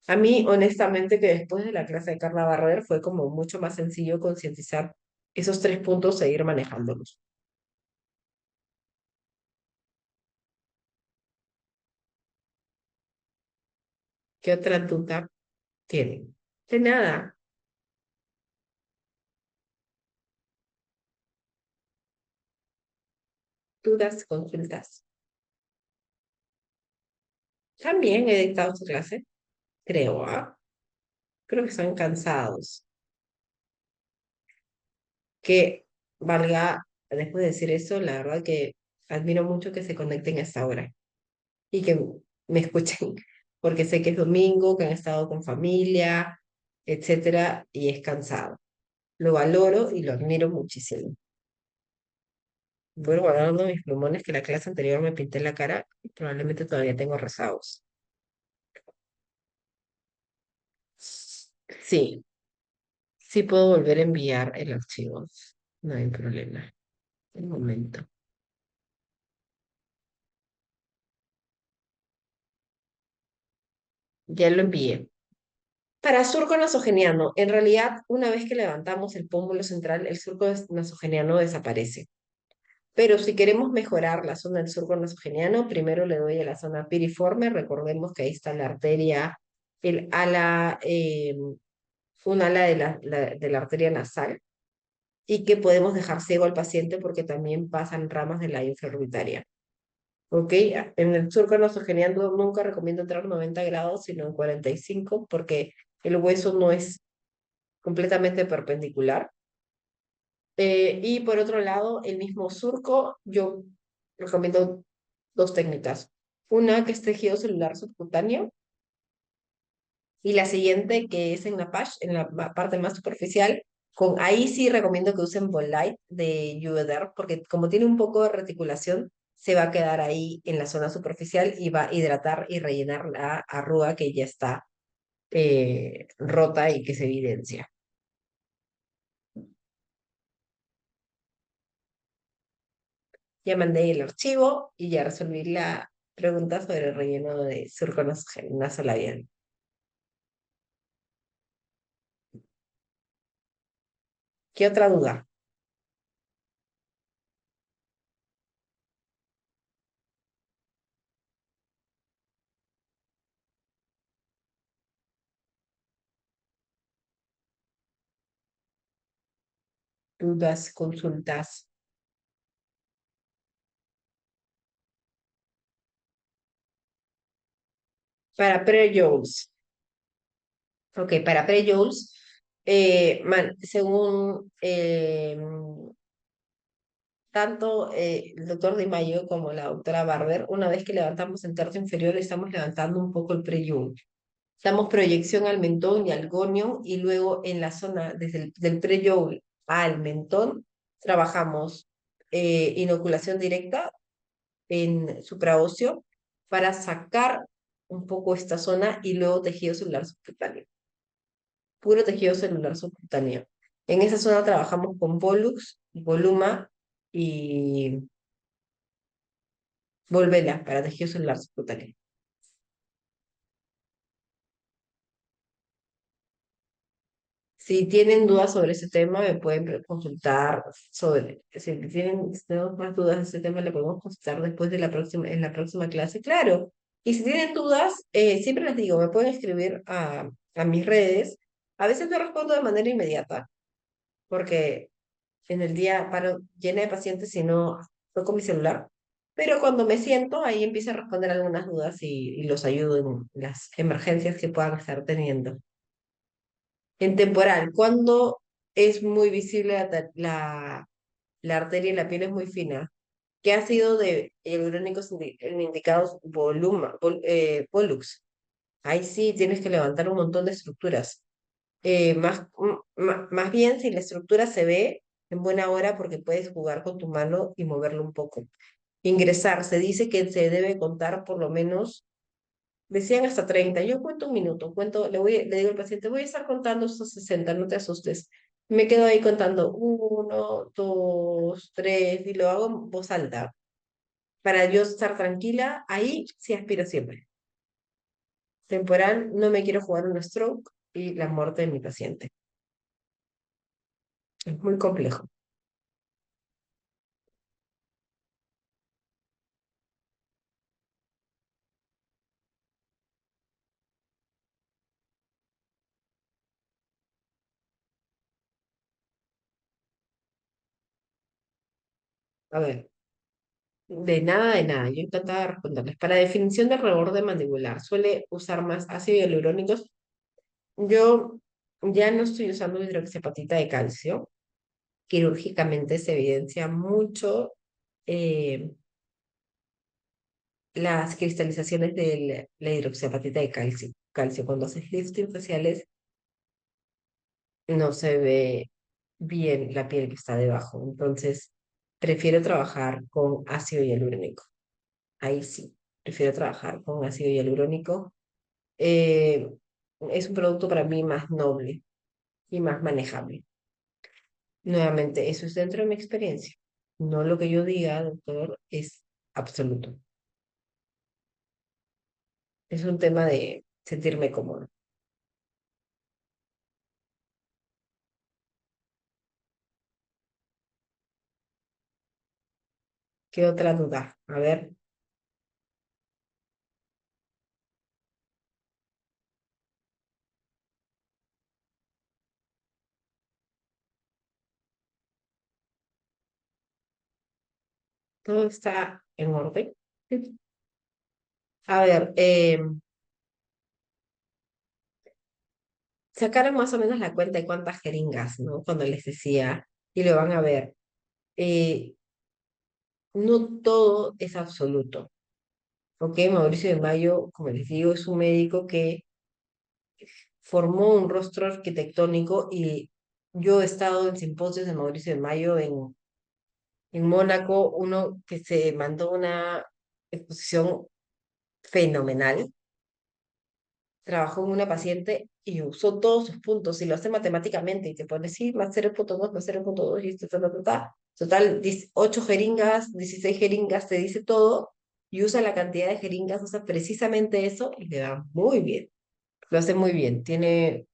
A mí, honestamente, que después de la clase de Carla Barrer fue como mucho más sencillo concientizar esos tres puntos e ir manejándolos. ¿Qué otra duda tienen? De nada, dudas, consultas. También he dictado su clase, creo, ¿ah? Creo que están cansados. Que valga, después de decir eso, la verdad que admiro mucho que se conecten a esta hora y que me escuchen, porque sé que es domingo, que han estado con familia, etcétera, y es cansado. Lo valoro y lo admiro muchísimo. Voy guardando mis plumones que la clase anterior me pinté la cara y probablemente todavía tengo rezagos. Sí, sí puedo volver a enviar el archivo. No hay problema. Un momento. Ya lo envié. Para surco nasogeniano, en realidad, una vez que levantamos el pómulo central, el surco nasogeniano desaparece. Pero si queremos mejorar la zona del surco nasogeniano, primero le doy a la zona piriforme. Recordemos que ahí está la arteria, el ala, un ala de la arteria nasal y que podemos dejar ciego al paciente porque también pasan ramas de la infraorbitaria. ¿Ok? En el surco nasogeniano nunca recomiendo entrar 90 grados, sino en 45 porque el hueso no es completamente perpendicular. Y por otro lado, el mismo surco, yo recomiendo dos técnicas. Una que es tejido celular subcutáneo y la siguiente que es en la patch, en la parte más superficial. Ahí sí recomiendo que usen Volite de Juvederm porque como tiene un poco de reticulación, se va a quedar ahí en la zona superficial y va a hidratar y rellenar la arruga que ya está rota y que se evidencia. Ya mandé el archivo y ya resolví la pregunta sobre el relleno de surco nasolabial. ¿Qué otra duda? Dudas, consultas. Para pre-Jones. Ok, para pre-Jules, según tanto el doctor Di Maio como la doctora Barber, una vez que levantamos el tercio inferior, estamos levantando un poco el pre-Jules. Damos proyección al mentón y al gonion y luego en la zona desde el del pre-Joule al mentón trabajamos inoculación directa en supraóseo para sacar un poco esta zona y luego tejido celular subcutáneo, puro tejido celular subcutáneo. En esa zona trabajamos con Volux, Voluma y Volvela para tejido celular subcutáneo. Si tienen dudas sobre ese tema, me pueden consultar sobre, si tenemos más dudas de ese tema, le podemos consultar después de en la próxima clase, claro. Y si tienen dudas, siempre les digo, me pueden escribir a mis redes. A veces no respondo de manera inmediata, porque en el día paro llena de pacientes y no toco mi celular. Pero cuando me siento, ahí empiezo a responder algunas dudas y los ayudo en las emergencias que puedan estar teniendo. En temporal, cuando es muy visible la arteria y la piel es muy fina, ¿qué ha sido de hialurónicos indicados Pollux? Ahí sí tienes que levantar un montón de estructuras. Más bien, si la estructura se ve en buena hora, porque puedes jugar con tu mano y moverlo un poco. Ingresar, se dice que se debe contar por lo menos. Decían hasta 30. Yo cuento un minuto, le digo al paciente, voy a estar contando hasta 60, no te asustes. Me quedo ahí contando uno, dos, tres, y lo hago en voz alta. Para yo estar tranquila, ahí sí aspiro siempre. Temporal, no me quiero jugar un stroke y la muerte de mi paciente. Es muy complejo. A ver, de nada. Yo encantada de responderles. Para definición del reborde mandibular, suele usar más ácido hialurónico. Yo ya no estoy usando hidroxiapatita de calcio. Quirúrgicamente se evidencia mucho eh, las cristalizaciones de la hidroxiapatita de calcio. Calcio, cuando haces lifting faciales, no se ve bien la piel que está debajo. Entonces, prefiero trabajar con ácido hialurónico. Ahí sí, prefiero trabajar con ácido hialurónico. Eh, es un producto para mí más noble y más manejable. Nuevamente, eso es dentro de mi experiencia. No lo que yo diga, doctor, es absoluto. Es un tema de sentirme cómodo. ¿Qué otra duda? A ver, todo está en orden. A ver, sacaron más o menos la cuenta de cuántas jeringas, ¿no? Cuando les decía, y lo van a ver. Eh, no todo es absoluto, ¿ok? Mauricio de Mayo, como les digo, es un médico que formó un rostro arquitectónico y yo he estado en simposios de Mauricio de Mayo en Mónaco, uno que se mandó una exposición fenomenal. Trabajó en una paciente y usó todos sus puntos y lo hace matemáticamente y te pone, sí, más 0,2, más 0,2 y esto, total, 8 jeringas, 16 jeringas, te dice todo y usa la cantidad de jeringas, usa precisamente eso y le va muy bien. Lo hace muy bien, tiene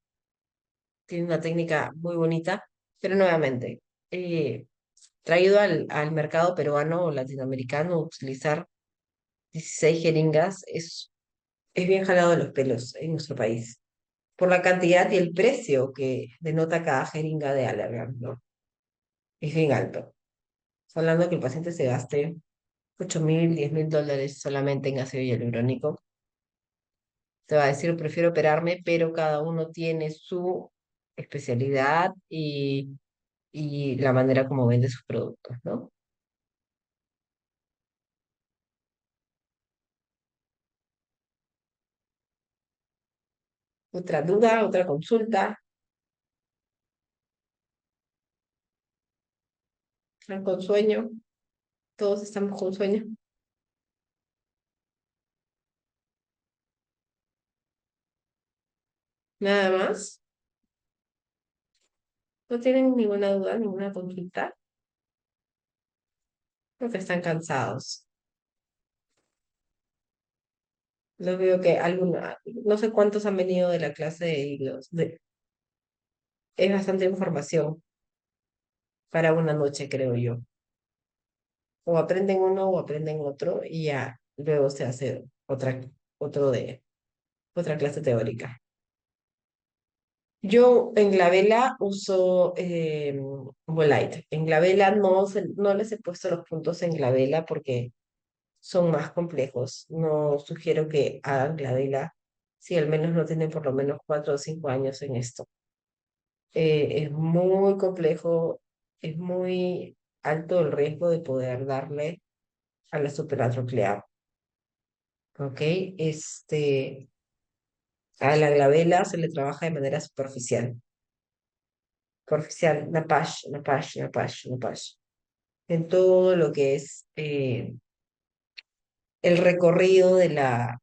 una técnica muy bonita, pero nuevamente, eh, traído al mercado peruano o latinoamericano, utilizar 16 jeringas es bien jalado de los pelos en nuestro país, por la cantidad y el precio que denota cada jeringa de Allergan, ¿no? Es bien alto. Hablando de que el paciente se gaste 8.000, $10.000 solamente en ácido hialurónico, te va a decir, prefiero operarme, pero cada uno tiene su especialidad y la manera como vende sus productos, ¿no? Otra duda, otra consulta, están con sueño, todos estamos con sueño, nada más. ¿No tienen ninguna duda, ninguna consulta? Porque están cansados. Los veo que alguna, no sé cuántos han venido de la clase de hilos. Es bastante información para una noche, creo yo. O aprenden uno o aprenden otro y ya luego se hace otro de, otra clase teórica. Yo en la vela uso Volite. En la vela no les he puesto los puntos en la vela porque son más complejos. No sugiero que hagan la vela si al menos no tienen por lo menos 4 o 5 años en esto. Es muy complejo, es muy alto el riesgo de poder darle a la superatroclear. ¿Ok? A la glabela se le trabaja de manera superficial. Superficial, napash, napash, napash, napash. En todo lo que es el recorrido de la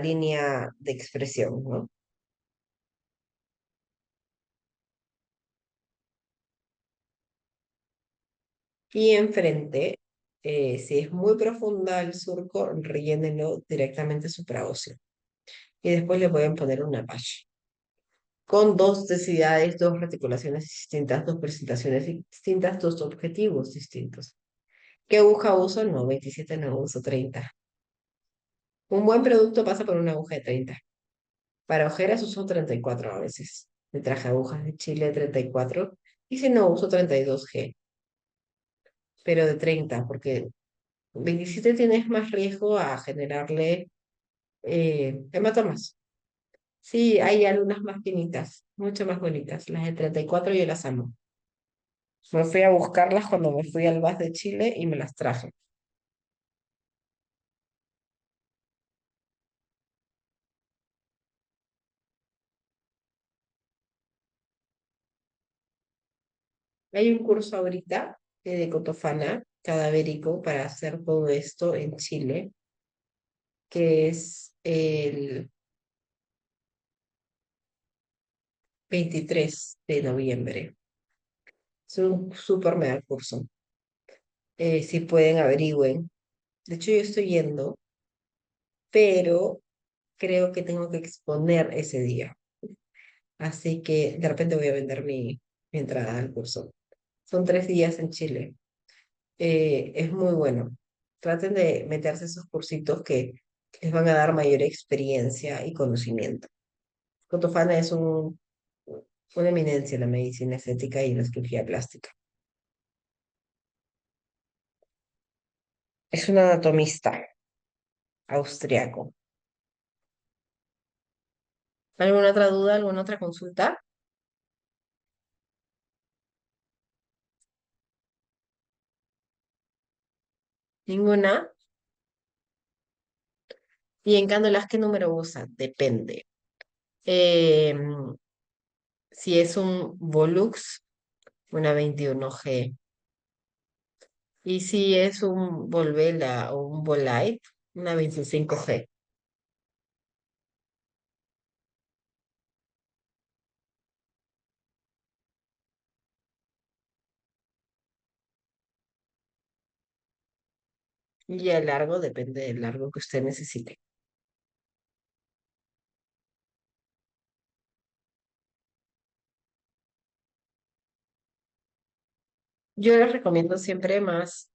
línea de expresión, ¿no? Y enfrente, si es muy profunda el surco, rellénenlo directamente supraóseo. Y después le pueden poner una patch. Con dos densidades, dos reticulaciones distintas, dos presentaciones distintas, dos objetivos distintos. ¿Qué aguja uso? No, 27 no uso 30. Un buen producto pasa por una aguja de 30. Para ojeras uso 34 a veces. Me traje agujas de Chile 34 y si no uso 32G, pero de 30 porque 27 tienes más riesgo a generarle hematomas. Sí, hay algunas más finitas, mucho más bonitas. Las de 34 yo las amo. Me fui a buscarlas cuando me fui al VAS de Chile y me las traje. Hay un curso ahorita de Cotofana cadavérico para hacer todo esto en Chile, que es el 23 de noviembre. Es un súper mega curso. Si pueden, averigüen. De hecho, yo estoy yendo, pero creo que tengo que exponer ese día. Así que de repente voy a vender mi entrada al curso. Son 3 días en Chile. Es muy bueno. Traten de meterse esos cursitos que les van a dar mayor experiencia y conocimiento. Cotofana es una eminencia en la medicina estética y la cirugía plástica. Es un anatomista austriaco. ¿Alguna otra duda, alguna otra consulta? ¿Ninguna? Y en Cándolas, ¿qué número usa? Depende. Eh, si es un Volux, una 21G. Y si es un Volvela o un Volite, una 25G. Y el largo depende del largo que usted necesite. Yo les recomiendo siempre más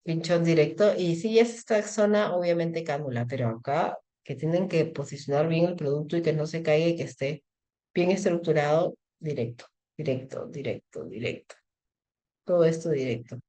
pinchón directo. Y si es esta zona, obviamente cánula, pero acá que tienen que posicionar bien el producto y que no se caiga y que esté bien estructurado, directo, directo, directo, directo. Todo esto directo.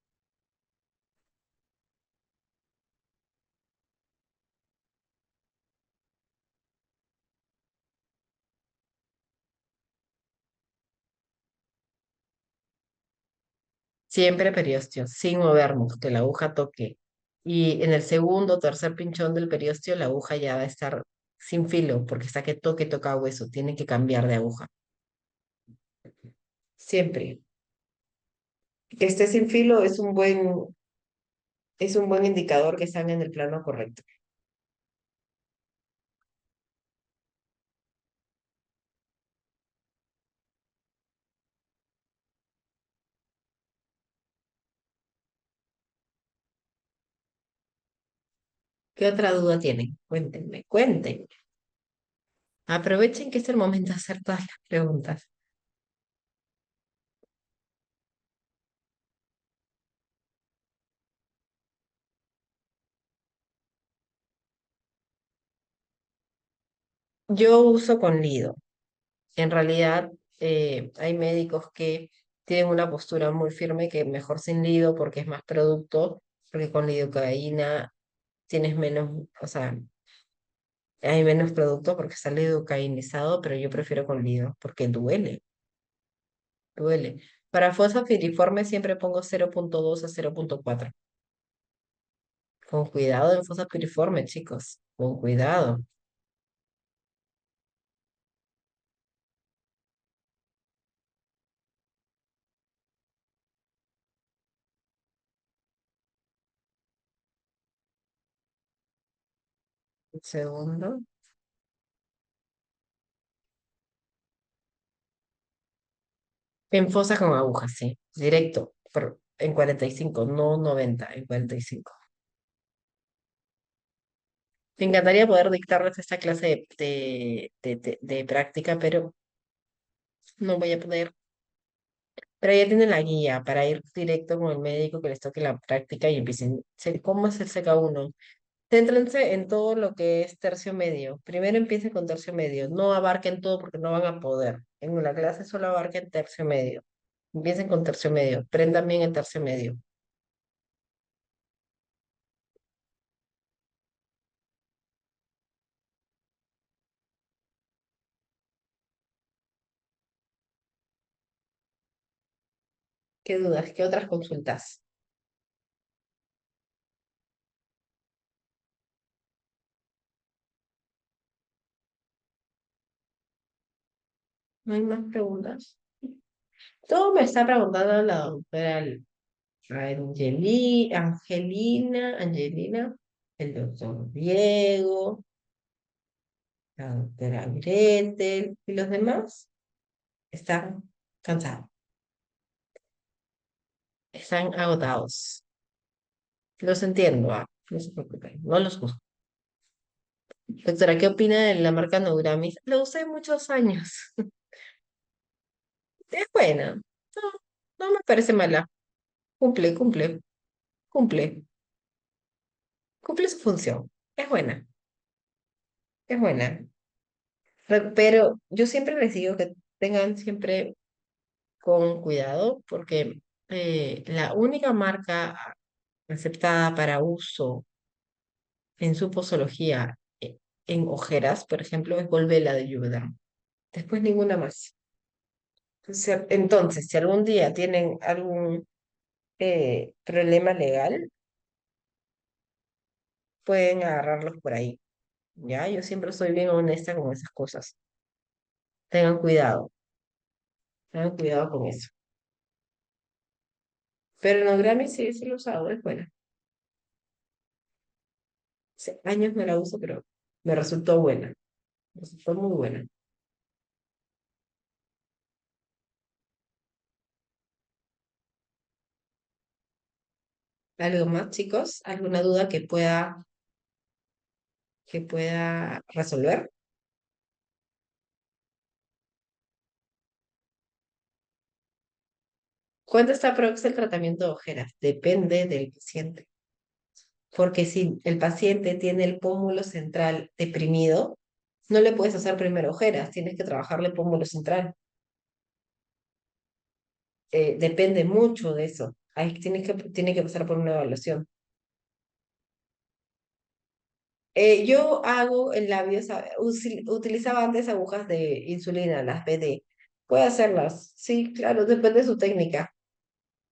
Siempre periósteo, sin movernos, que la aguja toque. Y en el segundo o tercer pinchón del periósteo, la aguja ya va a estar sin filo, porque está que toque, toca hueso. Tiene que cambiar de aguja. Siempre. Que esté sin filo es un buen indicador que están en el plano correcto. ¿Qué otra duda tienen? Cuéntenme, cuéntenme. Aprovechen que es el momento de hacer todas las preguntas. Yo uso con Lido. En realidad, hay médicos que tienen una postura muy firme que mejor sin Lido porque es más producto, porque con lidocaína tienes menos, o sea, hay menos producto porque está lidocainizado, pero yo prefiero con Lido porque duele, duele. Para fosa filiforme siempre pongo 0,2 a 0,4. Con cuidado en fosa piriforme, chicos. Con cuidado. Un segundo. En fosa con agujas, sí. Directo. En 45, no 90, en 45. Me encantaría poder dictarles esta clase de práctica, pero no voy a poder. Pero ya tienen la guía para ir directo con el médico que les toque la práctica y empiecen. ¿Cómo es el CK1? Céntrense en todo lo que es tercio medio. Primero empiecen con tercio medio. No abarquen todo porque no van a poder. En la clase solo abarquen tercio medio. Empiecen con tercio medio. Aprendan bien el tercio medio. ¿Qué dudas? ¿Qué otras consultas? ¿No hay más preguntas? Todo me está preguntando la doctora Angelina, el doctor Diego, la doctora Gretel y los demás están cansados, están agotados. Los entiendo, no se preocupen, no los juzgo. Doctora, ¿qué opina de la marca Nouramis? La usé muchos años. Es buena. No, no me parece mala. Cumple, cumple, cumple. Cumple su función. Es buena, es buena. Pero yo siempre les digo que tengan siempre con cuidado porque la única marca aceptada para uso en su posología en ojeras, por ejemplo, es Volvela de Juvederm. Después ninguna más. Entonces, si algún día tienen algún problema legal, pueden agarrarlos por ahí. ¿Ya? Yo siempre soy bien honesta con esas cosas. Tengan cuidado con eso. Pero no, Grammy sí, sí lo he usado, es buena. Hace años no la uso, pero me resultó buena. Me resultó muy buena. ¿Algo más, chicos? ¿Alguna duda que pueda resolver? ¿Cuánto está prox el tratamiento de ojeras? Depende del paciente. Porque si el paciente tiene el pómulo central deprimido, no le puedes hacer primero ojeras, tienes que trabajarle el pómulo central. Depende mucho de eso. Ahí tiene que pasar por una evaluación. Yo hago en labios, utilizaba antes agujas de insulina, las BD. Puede hacerlas, sí, claro, depende de su técnica.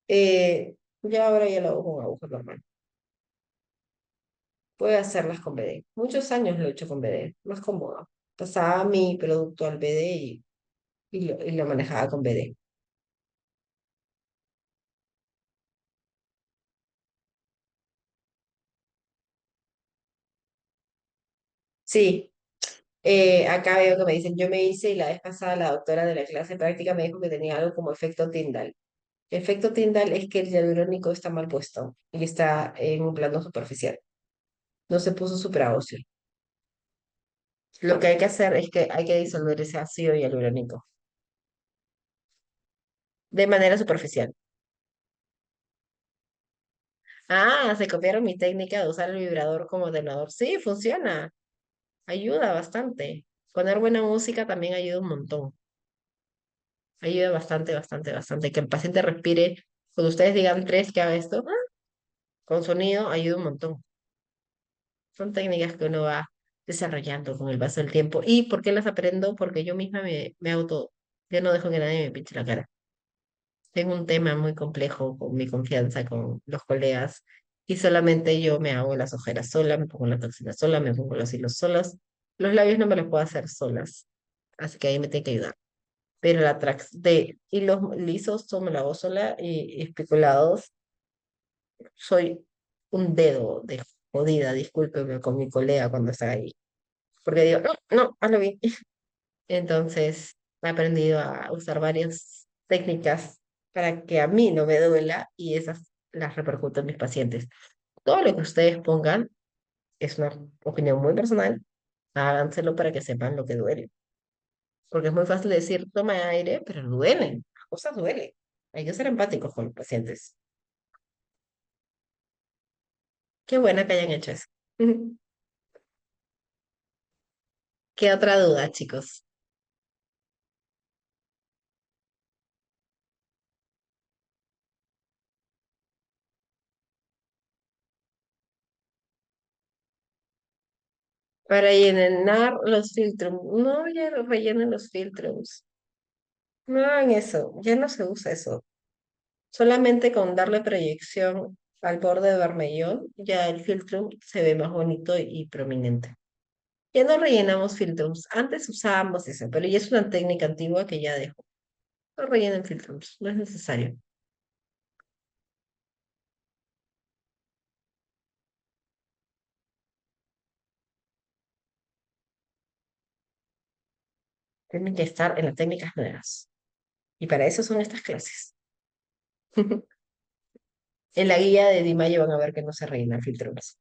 Ya ahora ya lo hago con aguja normal. Puedo hacerlas con BD. Muchos años lo he hecho con BD, más cómodo. Pasaba mi producto al BD y lo manejaba con BD. Sí, acá veo que me dicen, yo me hice y la vez pasada la doctora de la clase de práctica me dijo que tenía algo como efecto Tyndall. Efecto Tyndall es que el hialurónico está mal puesto y está en un plano superficial. No se puso supraóseo. Lo que hay que hacer es que hay que disolver ese ácido hialurónico de manera superficial. Ah, se copiaron mi técnica de usar el vibrador como ordenador. Sí, funciona. Ayuda bastante. Poner buena música también ayuda un montón. Ayuda bastante, bastante, bastante. Que el paciente respire. Cuando ustedes digan tres que haga esto, con sonido ayuda un montón. Son técnicas que uno va desarrollando con el paso del tiempo. ¿Y por qué las aprendo? Porque yo misma me hago todo. Yo no dejo que nadie me pinche la cara. Tengo un tema muy complejo con mi confianza con los colegas y solamente yo me hago las ojeras sola, me pongo la toxina sola, me pongo los hilos solas. Los labios no me los puedo hacer solas, así que ahí me tiene que ayudar. Pero la de hilos lisos, todo me lo hago sola y especulados, soy un dedo de jodida, discúlpeme con mi colega cuando está ahí. Porque digo, no, no, hazlo bien. Entonces, he aprendido a usar varias técnicas para que a mí no me duela y esas las repercuto en mis pacientes. Todo lo que ustedes pongan es una opinión muy personal, háganselo para que sepan lo que duele. Porque es muy fácil decir, toma aire, pero duelen, las cosas duelen. Hay que ser empáticos con los pacientes. Qué buena que hayan hecho eso. ¿Qué otra duda, chicos? Para llenar los filtros. No, ya no rellenen los filtros. No hagan eso, ya no se usa eso. Solamente con darle proyección al borde de vermellón, ya el filtrum se ve más bonito y prominente. Ya no rellenamos filtrums. Antes usábamos eso, pero ya es una técnica antigua que ya dejo. No rellenen filtrums, no es necesario. Tienen que estar en las técnicas nuevas. Y para eso son estas clases. En la guía de Dimayo van a ver que no se rellenan filtrums.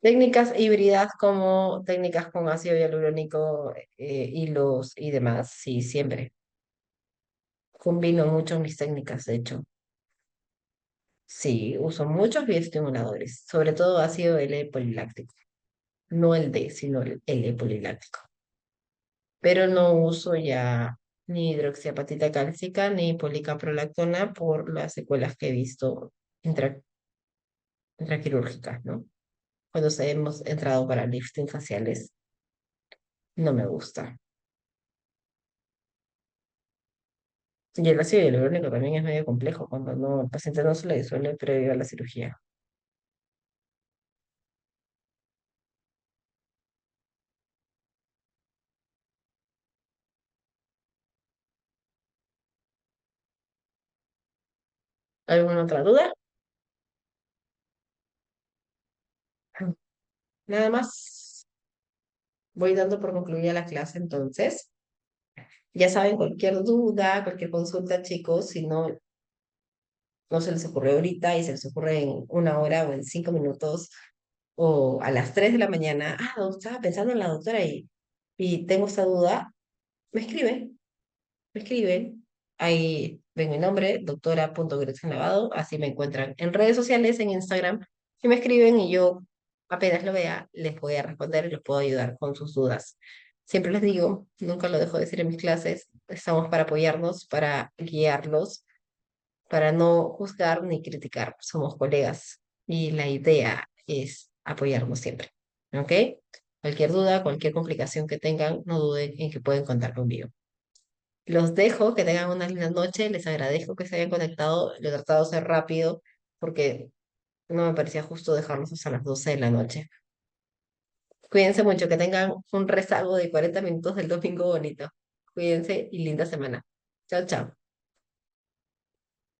Técnicas híbridas como técnicas con ácido hialurónico, hilos y demás, sí, siempre. Combino mucho mis técnicas, de hecho. Sí, uso muchos bioestimuladores, sobre todo ácido L-poliláctico. No el D, sino el L-poliláctico. Pero no uso ya ni hidroxiapatita cálcica ni policaprolactona por las secuelas que he visto intra- intraquirúrgicas, ¿no? Cuando hemos entrado para lifting faciales, no me gusta. Y el ácido hialurónico también es medio complejo cuando no, el paciente no se le disuelve previo a la cirugía. ¿Alguna otra duda? Nada más. Voy dando por concluida la clase entonces. Ya saben, cualquier duda, cualquier consulta, chicos, si no, no se les ocurre ahorita y se les ocurre en una hora o en 5 minutos o a las 3 de la mañana, estaba pensando en la doctora y tengo esta duda, me escriben, me escriben. Ahí ven mi nombre, doctora.grecia Lavado, así me encuentran en redes sociales, en Instagram, y me escriben y yo apenas lo vea, les voy a responder y les puedo ayudar con sus dudas. Siempre les digo, nunca lo dejo de decir en mis clases, estamos para apoyarnos, para guiarlos, para no juzgar ni criticar, somos colegas y la idea es apoyarnos siempre. ¿Ok? Cualquier duda, cualquier complicación que tengan, no duden en que pueden contar conmigo. Los dejo, que tengan una linda noche, les agradezco que se hayan conectado, lo he tratado de ser rápido porque no me parecía justo dejarlos hasta las 12 de la noche. Cuídense mucho, que tengan un rezago de 40 minutos del domingo bonito. Cuídense y linda semana. Chao, chao.